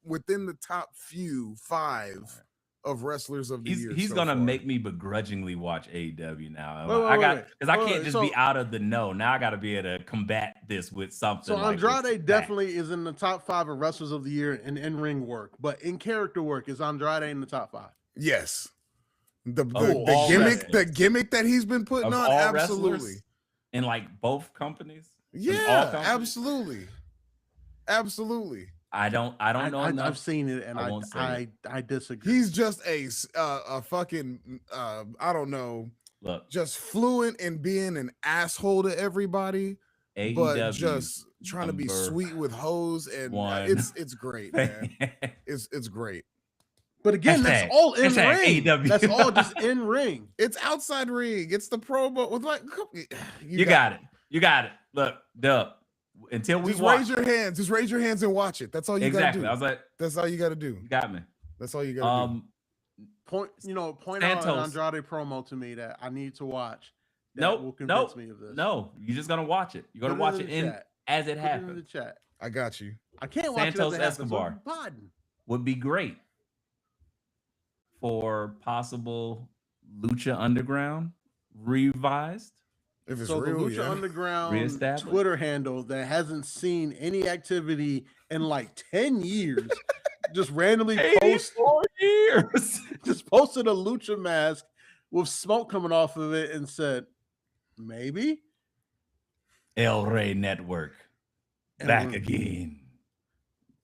within the top few 5 of wrestlers of the year. He's gonna make me begrudgingly watch AEW now. Because I can't just be out of the know. Now I got to be able to combat this with something. So Andrade definitely is in the top 5 of wrestlers of the year in ring work, but in character work, is Andrade in the top 5? Yes. The gimmick that he's been putting on, absolutely. In like both companies? Yeah, absolutely. I don't know enough. I've seen it and I disagree. He's just a fucking I don't know. Look, just fluent in being an asshole to everybody, but just trying to be sweet with hoes, and it's great, man. It's great. But again, that's all in ring. That's all just in ring. It's outside ring. It's the promo with like you got it. Look, Dub. Until we raise your hands. Just raise your hands and watch it. That's all you gotta do. I was like, that's all you gotta do. You got me. That's all you gotta do. Point out an Andrade promo to me that I need to watch. Will convince me of this. No, you're just gonna watch it. You're gonna watch it as it happens. In the chat. I got you. I can't watch Santos it as it Escobar would be great for possible Lucha Underground revised. If it's so real, the Lucha Underground Twitter handle that hasn't seen any activity in like 10 years just randomly 84 years. just posted a lucha mask with smoke coming off of it and said, maybe El Rey Network And back we're- again.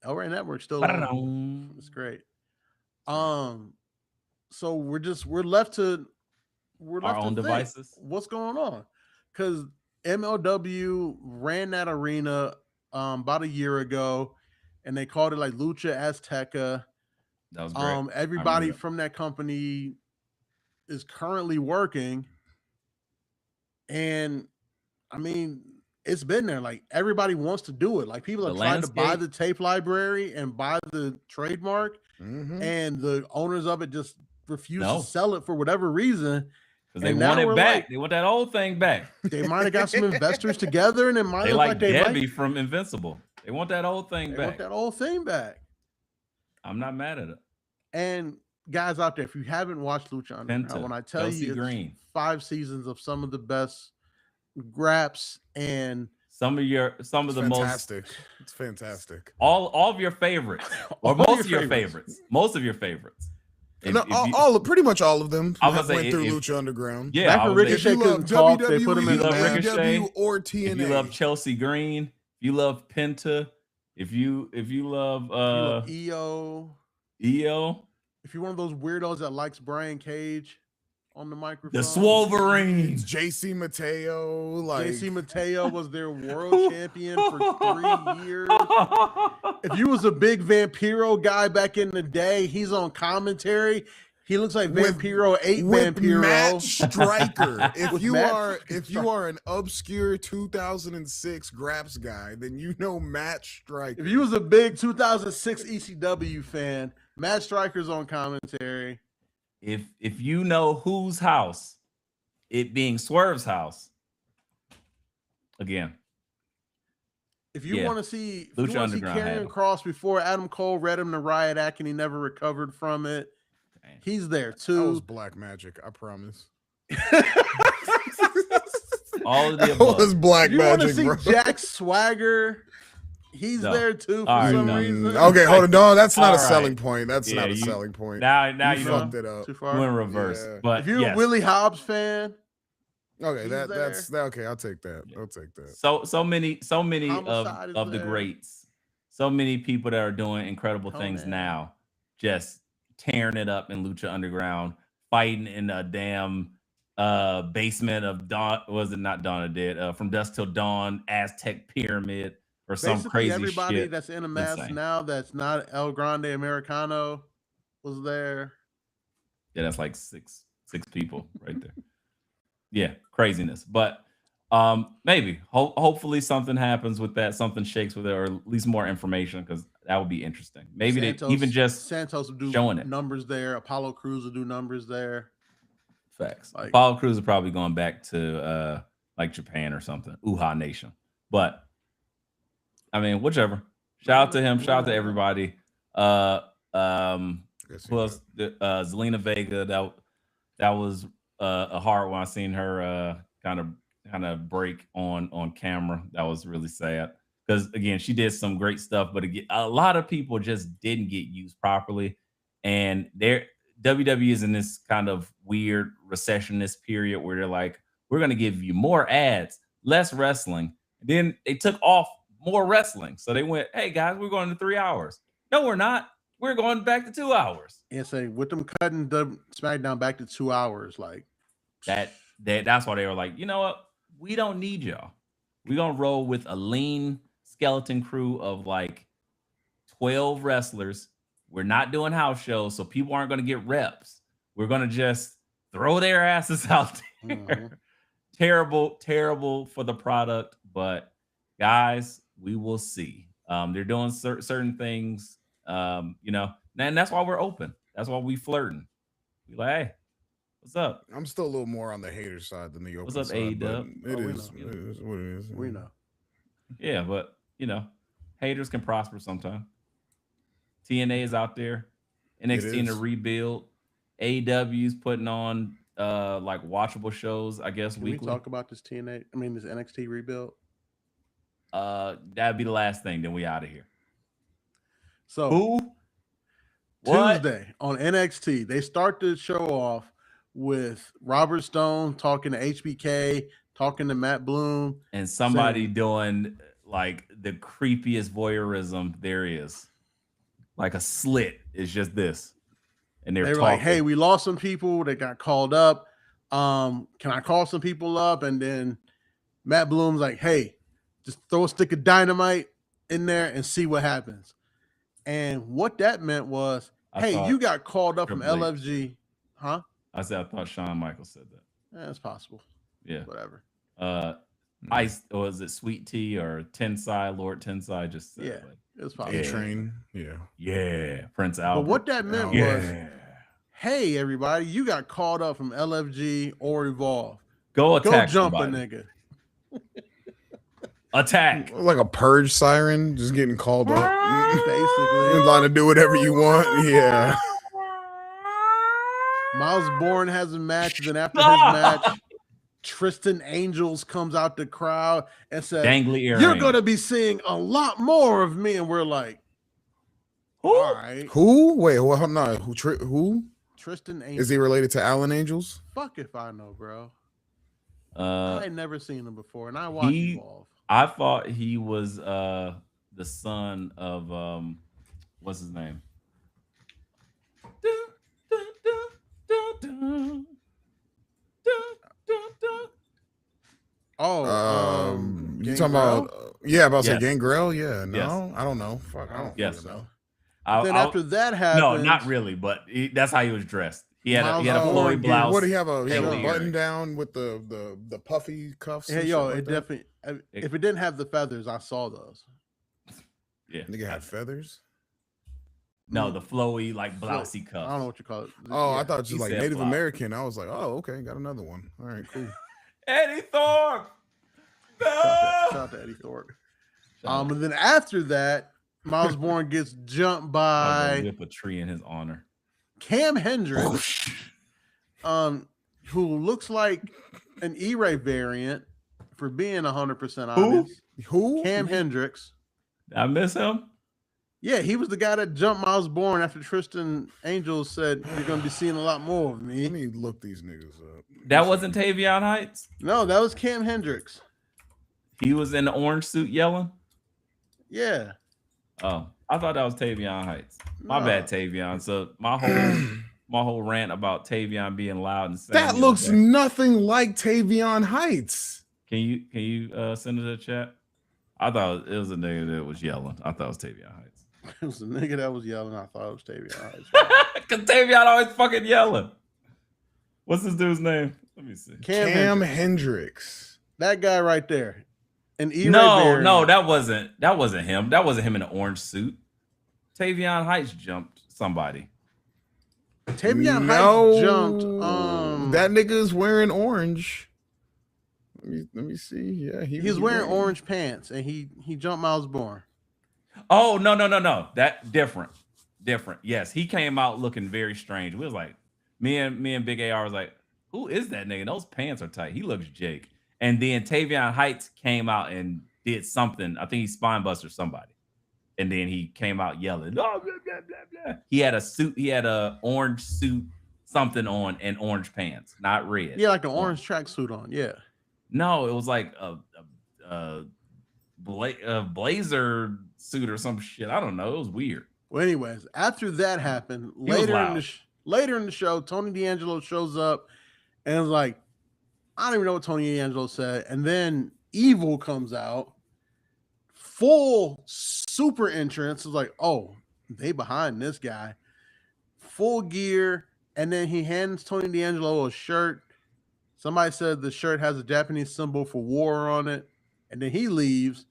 El Rey Network still on. It's great. So we're left to our own devices. What's going on? Because MLW ran that arena about a year ago, and they called it like Lucha Azteca. That was great. Everybody from that company is currently working, and I mean, it's been there. Like everybody wants to do it. Like people have tried to buy the tape library and buy the trademark, and the owners of it just refuse to sell it for whatever reason. Because they want it back. Like, they want that old thing back. They might have got some investors together, and it might look like Debbie from Invincible. They want that old thing back. They want that old thing back. I'm not mad at it. And guys out there, if you haven't watched Lucha Underground, when I tell you it's 5 seasons of some of the best graps and some of the most. It's fantastic. All of your favorites, or most of your favorites. Most of your favorites. Pretty much all of them went through Lucha Underground. Yeah, back when Ricochet couldn't talk, they put him in AEW or TNA. If you love Chelsea Green, if you love Penta, if you love EO, if you're one of those weirdos that likes Brian Cage on the microphone, the Swolverines, JC Mateo, JC Mateo was their world champion for 3 years. If you was a big Vampiro guy back in the day, he's on commentary. He looks like Vampiro 8 Vampiro. Matt Striker. If you are an obscure 2006 Graps guy, then you know Matt Striker. If you was a big 2006 ECW fan, Matt Striker's on commentary. If you know whose house, it being Swerve's house, again. If you want to see Karrion Kross before Adam Cole read him the riot act and he never recovered from it, he's there too. That was black magic, I promise. All of the above. Was black magic, bro. You want to see Jack Swagger? He's there too for some reason. Okay, hold on. No, that's not a selling point. That's not a selling point. Now you fucked it up. Too far. You went reverse. Yeah. But if you're a Willie Hobbs fan, okay, that's okay. I'll take that. Yeah. I'll take that. So many of the greats. So many people that are doing incredible things now, just tearing it up in Lucha Underground, fighting in a damn basement of Dawn. Was it not Dawn of Dead? From Dusk Till Dawn, Aztec Pyramid. Or some crazy everybody shit. That's in a mask now that's not El Grande Americano was there. Yeah, that's like six people right there. Yeah, craziness. But maybe hopefully something happens with that, something shakes with it, or at least more information, because that would be interesting. Maybe Santos, they even just Santos will do showing it. Numbers there. Apollo Crews will do numbers there. Facts. Apollo Crews is probably going back to like Japan or something. Uha Nation. But I mean, whichever. Shout out to him. Shout out to everybody. Who else? Zelina Vega. That was a hard one. I seen her kind of break on camera. That was really sad because again, she did some great stuff, but again, a lot of people just didn't get used properly. And WWE is in this kind of weird recessionist period where they're like, we're gonna give you more ads, less wrestling. And then they took off more wrestling. So they went, hey guys, we're going to 3 hours. No, we're not. We're going back to 2 hours. And say with them cutting the SmackDown back to 2 hours, like that's why they were like, you know what? We don't need y'all. We're gonna roll with a lean skeleton crew of like 12 wrestlers. We're not doing house shows, so people aren't gonna get reps. We're gonna just throw their asses out there. Terrible for the product, but guys, we will see. They're doing certain things, and that's why we're open. That's why we flirting. We like, hey, what's up? I'm still a little more on the hater side than the open side. What's up, A-Dub? It is what it is. We know. Yeah, but haters can prosper sometimes. TNA is out there. NXT in a rebuild. AEW's putting on like watchable shows, I guess, weekly. Can we talk about this this NXT rebuild? That'd be the last thing. Then we out of here. So who What? Tuesday on NXT, they start the show off with Robert Stone talking to HBK, talking to Matt Bloom, And somebody saying, doing like the creepiest voyeurism there is. Like a slit is just this. And they're they were talking. like, "Hey, we lost some people that got called up. Can I call some people up?" And then Matt Bloom's like, "Hey, just throw a stick of dynamite in there and see what happens." And what that meant was, "Hey, you got called up from LFG, huh?" I thought Shawn Michaels said that. That's possible. Yeah, whatever. Ice, or was it Sweet Tea or Tensai? Lord Tensai just said, yeah, it was possible. A-Train, yeah, Prince Albert. But what that meant was, hey, everybody, you got called up from LFG or Evolve. Go attack jump somebody. a nigga. Attack. Like a purge siren, just getting called up. Basically. Allowed to do whatever you want. Yeah. Miles Bourne has a match. Then after his match, Tristan Angels comes out the crowd and says, "You're going to be seeing a lot more of me." And we're like, all right. Who? Wait, well, I'm not. Who? Tristan Angels. Is he related to Alan Angels? Fuck if I know, bro. I had never seen him before, and I watched Evolve. I thought he was the son of what's his name? You talking about about to say Gangrel? Yeah, no, I don't know. Fuck, I don't know. Then after that happened, no, not really, but that's how he was dressed. He had a flowy blouse. What do he have? A button down with the puffy cuffs. Yeah, yo, it definitely. If it didn't have the feathers, I saw those. Yeah, nigga had feathers. No, the flowy like blousey cuffs. I don't know what you call it. Oh, I thought it was like Native American. I was like, oh, okay, got another one. All right, cool. Eddie Thorpe. Shout out to Eddie Thorpe. And then after that, Miles Bourne gets jumped by whip a tree in his honor. Cam Hendricks, who looks like an E-Ray variant, for being 100% honest. Who? Cam Hendricks. I miss him. Yeah, he was the guy that jumped Miles Bourne after Tristan Angels said, "You're going to be seeing a lot more of me." Let me look these niggas up. That wasn't Tavion Heights? No, that was Cam Hendricks. He was in the orange suit yelling? Yeah. Oh, I thought that was Tavion Heights. My bad, Tavion. So my whole rant about Tavion being loud and that looks nothing like Tavion Heights. Can you send it to the chat? I thought it was a nigga that was yelling. I thought it was Tavion Heights. It was the nigga that was yelling. I thought it was Tavion Heights. Because Tavion always fucking yelling. What's this dude's name? Let me see. Cam Hendricks. That guy right there. No, that wasn't him. That wasn't him in an orange suit. Tavion Heights jumped somebody. Tavion Heights jumped. That nigga's wearing orange. Let me see. Yeah, he's wearing orange pants, and he jumped Miles Bourne. Oh no. That different. Yes, he came out looking very strange. We was like, me and Big AR was like, who is that nigga? Those pants are tight. He looks Jake. And then Tavion Heights came out and did something. I think he spine busted somebody. And then he came out yelling, oh, blah, blah, blah, blah. He had a suit. He had a orange suit, something on, and orange pants, not red. Yeah, like an orange tracksuit on. Yeah. No, it was like a blazer suit or some shit. I don't know. It was weird. Well, anyways, after that happened, later in the show, Tony D'Angelo shows up and is like, I don't even know what Tony D'Angelo said. And then Evil comes out, full super entrance. It's like, oh, they behind this guy. Full gear. And then he hands Tony D'Angelo a shirt. Somebody said the shirt has a Japanese symbol for war on it. And then he leaves.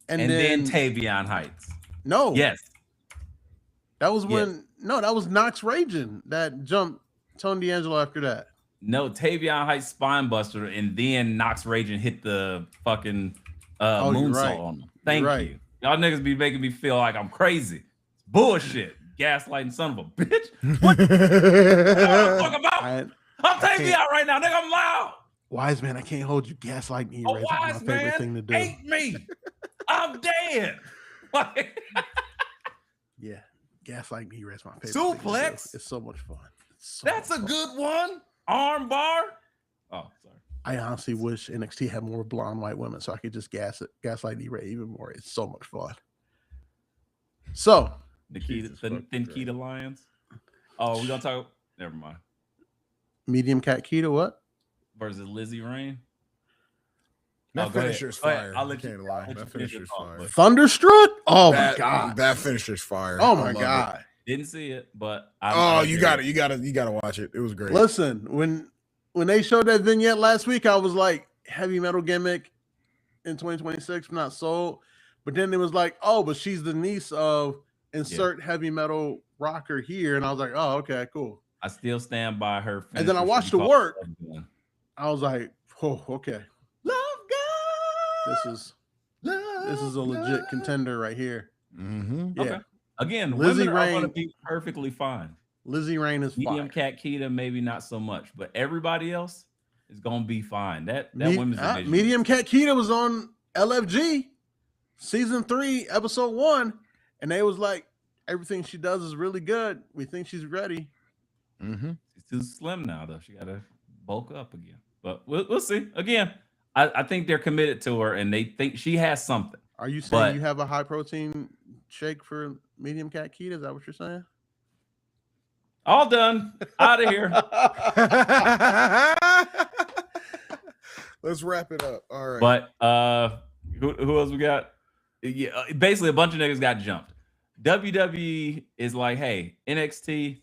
And then Tavion Heights. No. Yes. That was that was Knox Raging that jumped Tony D'Angelo after that. No, Tavion Heights spine buster, and then Knox Raging hit the fucking moonsault on him. Thank you. Y'all niggas be making me feel like I'm crazy. It's bullshit. Gaslighting son of a bitch. What the fuck about? I'm Tavion right now, nigga. I'm loud. Wise man, I can't hold you gaslighting me. Wise my favorite man thing to do. Hate me. I'm dead. Yeah. Gaslight Knee Raise my favorite. thing to do. Suplex? It's so much fun. That's a good one. Arm bar. Oh, sorry. I honestly wish NXT had more blonde white women so I could just gaslight D-Ray even more. It's so much fun. So Nikita Lions. Oh, we're gonna talk. Never mind. Medium Cat Keto, what? Versus Lizzie Rain. That finisher's fire. I'll let Can't you. lie. That finisher's fire. Thunderstruck? Oh my god. That finisher's fire. Oh my god. Didn't see it, but you got to watch it. It was great. Listen, when they showed that vignette last week, I was like, heavy metal gimmick in 2026, not sold. But then it was like, oh, but she's the niece of insert heavy metal rocker here, and I was like, oh, okay, cool. I still stand by her. And then I watched the work. I was like, oh, okay. Love God. This is a legit contender right here. Mm-hmm. Yeah. Okay. Again, Lizzie women are going to Rain- be perfectly fine. Lizzie Rain is Medium fire. Cat Keita, maybe not so much, but everybody else is going to be fine. That women's division. Medium Cat Keita was on LFG season 3, episode 1, and they was like, everything she does is really good. We think she's ready. Mm-hmm. She's too slim now, though. She got to bulk up again. But we'll see. Again, I think they're committed to her, and they think she has something. Are you saying you have a high protein shake for Medium Cat Keita? Is that what you're saying? All done. Out of here. Let's wrap it up. All right. But who else we got? Yeah, basically a bunch of niggas got jumped. WWE is like, hey, NXT,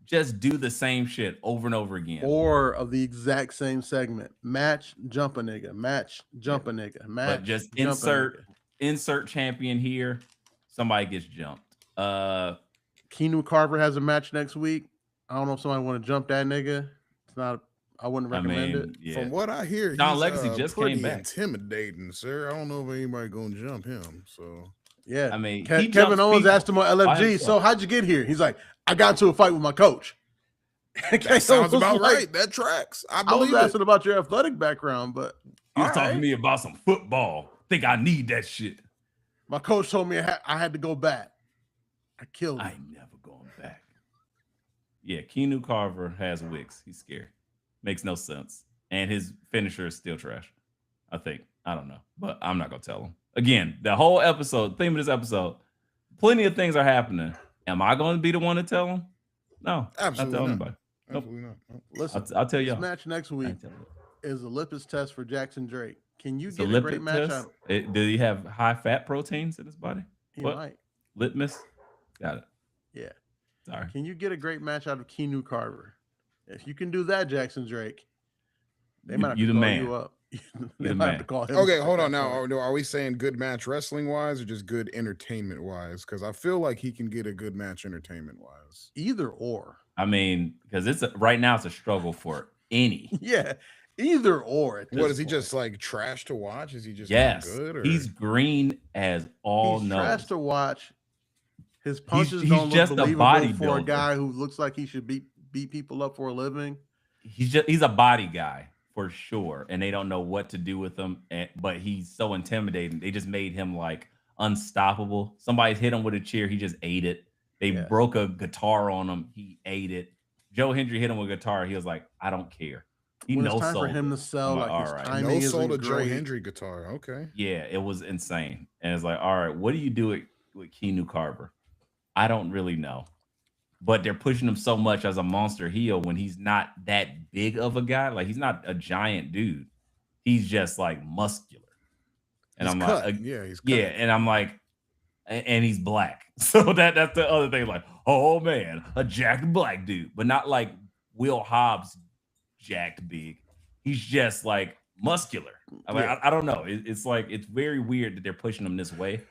just do the same shit over and over again. Or of the exact same segment. Match, jump a nigga. Match, jump a nigga. Match, but just jump a nigga. insert champion here. Somebody gets jumped. Keanu Carver has a match next week. I don't know if somebody want to jump that nigga. It's not. I wouldn't recommend it. Yeah. From what I hear, John he's Legacy just pretty came back. intimidating, sir. I don't know if anybody gonna jump him. So Yeah, I mean, Kevin Owens asked him on LFG, so how'd you get here? He's like, I got into a fight with my coach. that sounds about right. That tracks. I was believe asking about your athletic background, but he was talking to me about some football. Think I need that shit. My coach told me I had to go back. I killed him. I ain't never going back. Yeah, Keanu Carver has wigs. He's scared. Makes no sense. And his finisher is still trash. I think. I don't know. But I'm not going to tell him. Again, the whole episode, theme of this episode, plenty of things are happening. Am I going to be the one to tell him? No. Absolutely not. Tell not. anybody. Absolutely not. Nope. Listen, I'll tell y'all. This match next week is a lipid test for Jackson Drake. Can you It's get a great match out? Did he have high fat proteins in his body? He might. Litmus? Got it. Yeah. Sorry. Can you get a great match out of Keanu Carver? If you can do that, Jackson Drake, they might have to call you up. They might have to call him. Okay, hold on. Now, are we saying good match wrestling wise or just good entertainment wise? Because I feel like he can get a good match entertainment wise. Either or. I mean, because right now it's a struggle for any. Yeah, either or. What is he just like trash to watch? Is he just good? Or? He's green as all He's knows. trash to watch. His punches he's don't just look a believable for a bodybuilder. guy who looks like he should beat people up for a living. He's a body guy for sure, and they don't know what to do with him. But he's so intimidating. They just made him like unstoppable. Somebody hit him with a chair. He just ate it. They broke a guitar on him. He ate it. Joe Hendry hit him with a guitar. He was like, I don't care. When it's time for him to sell, like his timing isn't a Joe great. Hendry guitar. Okay. Yeah, it was insane. And it's like, all right, what do you do with Keanu Carver? I don't really know. But they're pushing him so much as a monster heel when he's not that big of a guy. Like, he's not a giant dude. He's just like muscular. And I'm cut. like, he's cut. yeah. And I'm like, and he's black. So that's the other thing. Like, oh man, a jacked black dude, but not like Will Hobbs jacked big. He's just like muscular. I don't know. It's like, it's very weird that they're pushing him this way.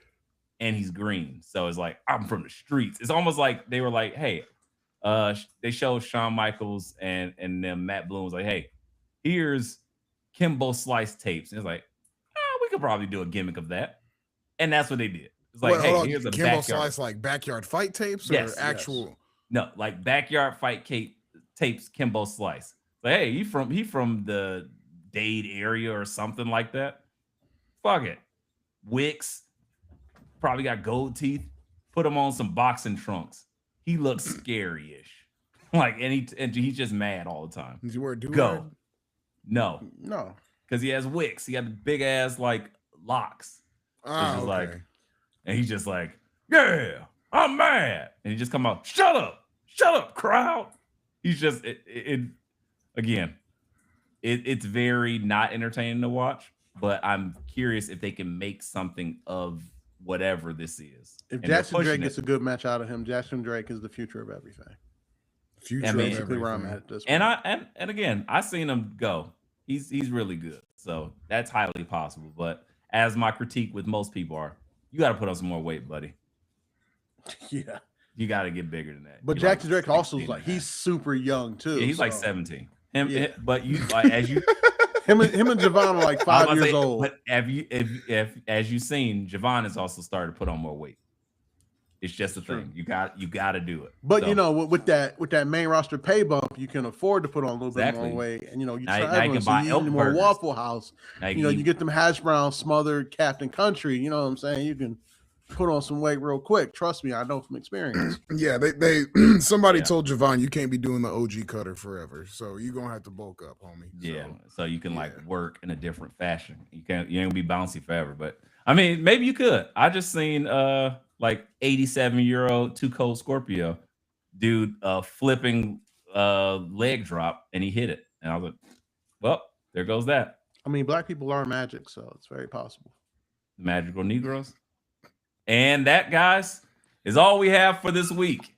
And he's green. So it's like, I'm from the streets. It's almost like they were like, hey, they showed Shawn Michaels and then Matt Bloom was like, hey, here's Kimbo Slice tapes. And it's like, we could probably do a gimmick of that. And that's what they did. It's like, hey, here's a Kimbo backyard. Slice, like backyard fight tapes or actual? No, like backyard fight tapes, Kimbo Slice. Like, hey, he from the Dade area or something like that. Fuck it. Wicks. Probably got gold teeth. put him on some boxing trunks. He looks scary-ish. Like, and he's just mad all the time. Does he wear a do-rag? Go. No. Because he has wicks. He got the big ass like locks. Ah, okay. Like, and he's just like, yeah, I'm mad. And he just come out, shut up, crowd. He's just it's very not entertaining to watch, but I'm curious if they can make something of whatever this is. If Jackson Drake gets a good match out of him, Jackson Drake is the future of everything. Basically where I'm at this point. And again, I seen him go. He's really good. So that's highly possible. But as my critique with most people are, you got to put on some more weight, buddy. Yeah. You got to get bigger than that. But Jackson Drake also is like, he's super young too. Yeah, he's like 17. But you like, as you him and Javon are like 5 years old. But if as you've seen, Javon has also started to put on more weight. It's just a thing. You got to do it. But with that main roster pay bump, you can afford to put on a little bit more weight. And you can buy more Waffle House. You get them hash browns smothered Captain Country. You know what I'm saying? You can put on some weight real quick. Trust me, I know from experience. Yeah, they somebody told Javon you can't be doing the OG cutter forever, so you're gonna have to bulk up, homie. Yeah, so you can like work in a different fashion. You ain't gonna be bouncy forever, but I mean, maybe you could. I just seen like 87-year-old Too Cold Scorpio dude flipping leg drop, and he hit it, and I was like, well, there goes that. I mean, black people are magic, so it's very possible. The magical Negroes. And that, guys, is all we have for this week.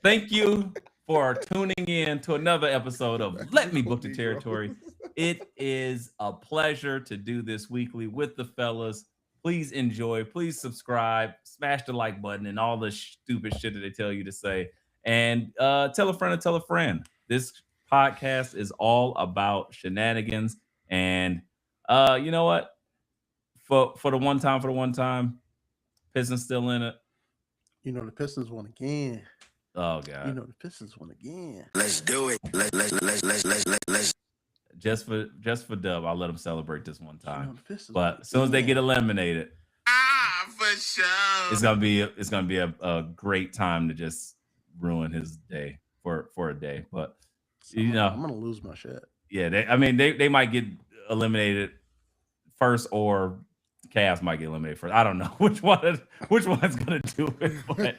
Thank you for tuning in to another episode of Let Me Book the Territory. It is a pleasure to do this weekly with the fellas. Please enjoy. Please subscribe. Smash the like button and all the stupid shit that they tell you to say. And tell a friend to tell a friend. This podcast is all about shenanigans. And you know what? For the one time, Pistons still in it. The Pistons won again. Oh God. The Pistons won again. Let's do it. Let's. Just for Dub, I'll let them celebrate this one time. But as soon as they get eliminated, for sure, it's gonna be a great time to just ruin his day for a day. But I'm gonna lose my shit. Yeah, they might get eliminated first, or Cavs might get eliminated first. I don't know which one's gonna do it, but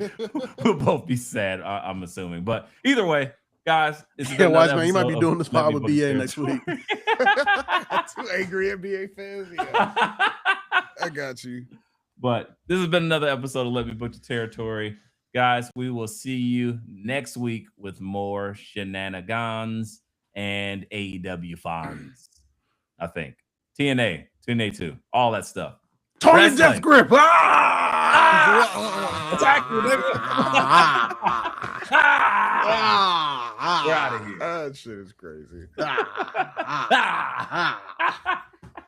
we'll both be sad. I'm assuming, but either way, guys, Wise Man, you might be doing this pod with BA next week. 2 angry NBA fans. Yeah. I got you. But this has been another episode of Let Me Book the Territory, guys. We will see you next week with more shenanigans and AEW fans. I think TNA 2, all that stuff. Tony Death Grip. Attack you, nigga. We're out of here. That shit is crazy.